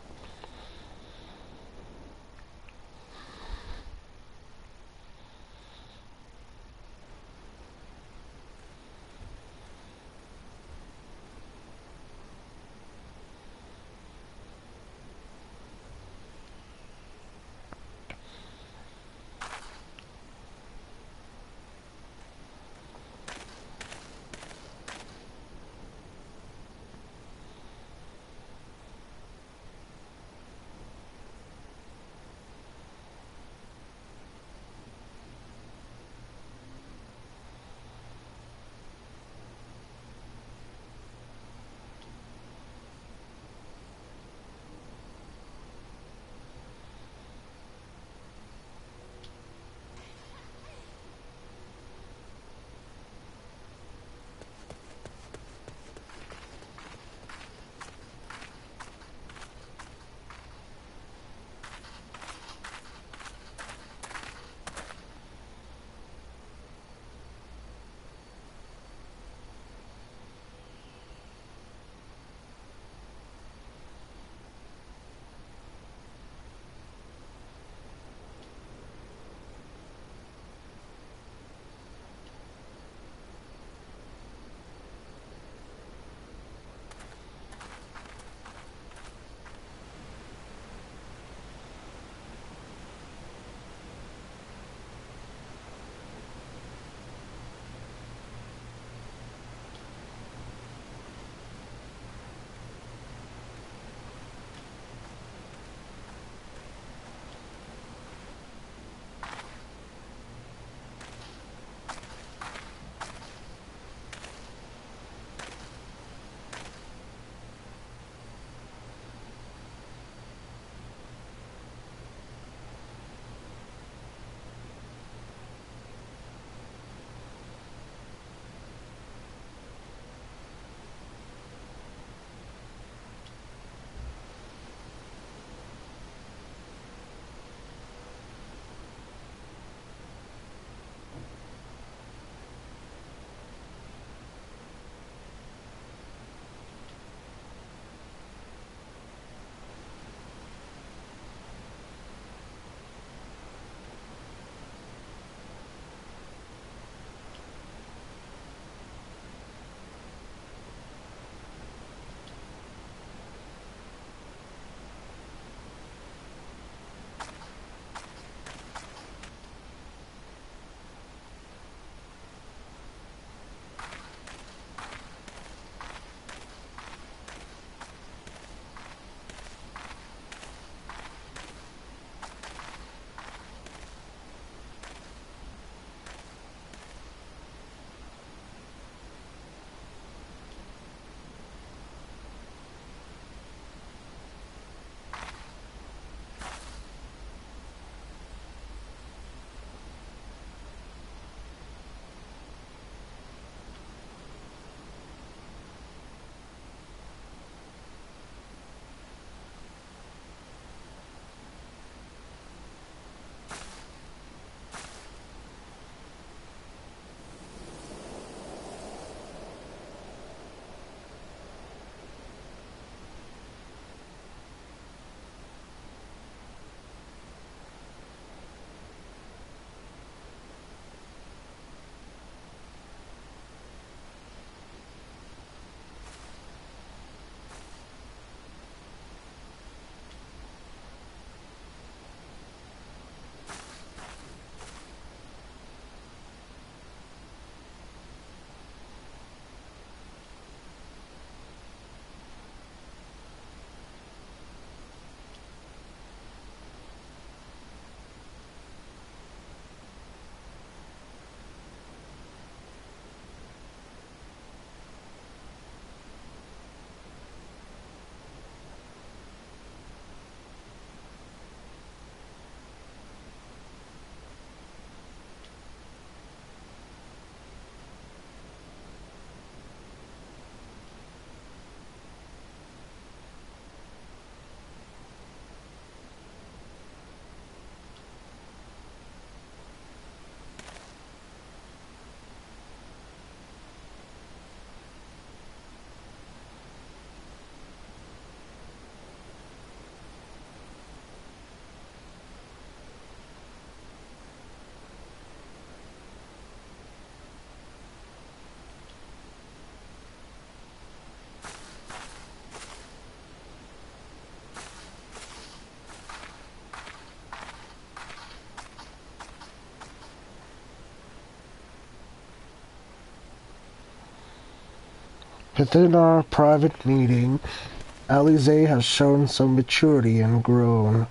Within our private meeting, Alize has shown some maturity and grown.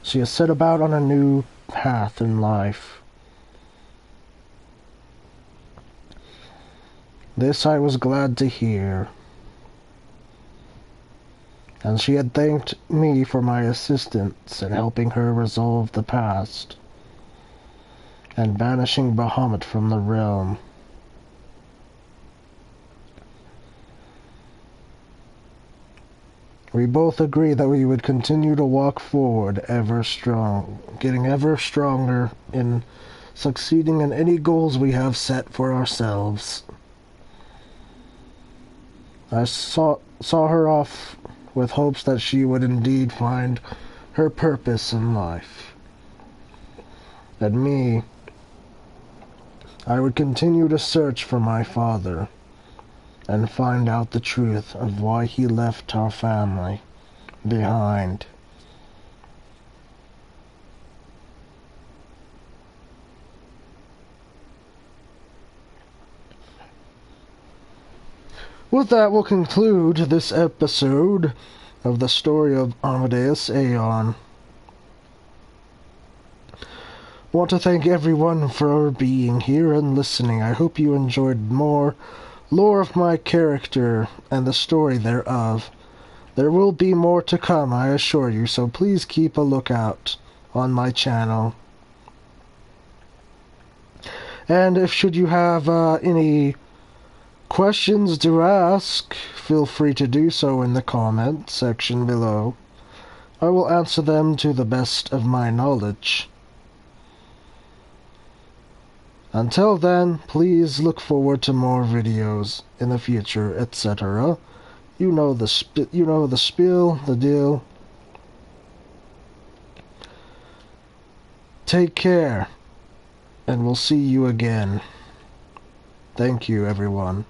She has set about on a new path in life. This I was glad to hear. And she had thanked me for my assistance in helping her resolve the past and banishing Bahamut from the realm. We both agreed that we would continue to walk forward getting ever stronger in succeeding in any goals we have set for ourselves. I saw her off with hopes that she would indeed find her purpose in life. And me, I would continue to search for my father and find out the truth of why he left our family behind. With that, we'll conclude this episode of the story of Amadeus Aeon. I want to thank everyone for being here and listening. I hope you enjoyed more lore of my character and the story thereof. There will be more to come, I assure you, so please keep a lookout on my channel. And if should you have any questions to ask, feel free to do so in the comment section below. I will answer them to the best of my knowledge. Until then, please look forward to more videos in the future, etc. You know the spiel, the deal. Take care, and we'll see you again. Thank you, everyone.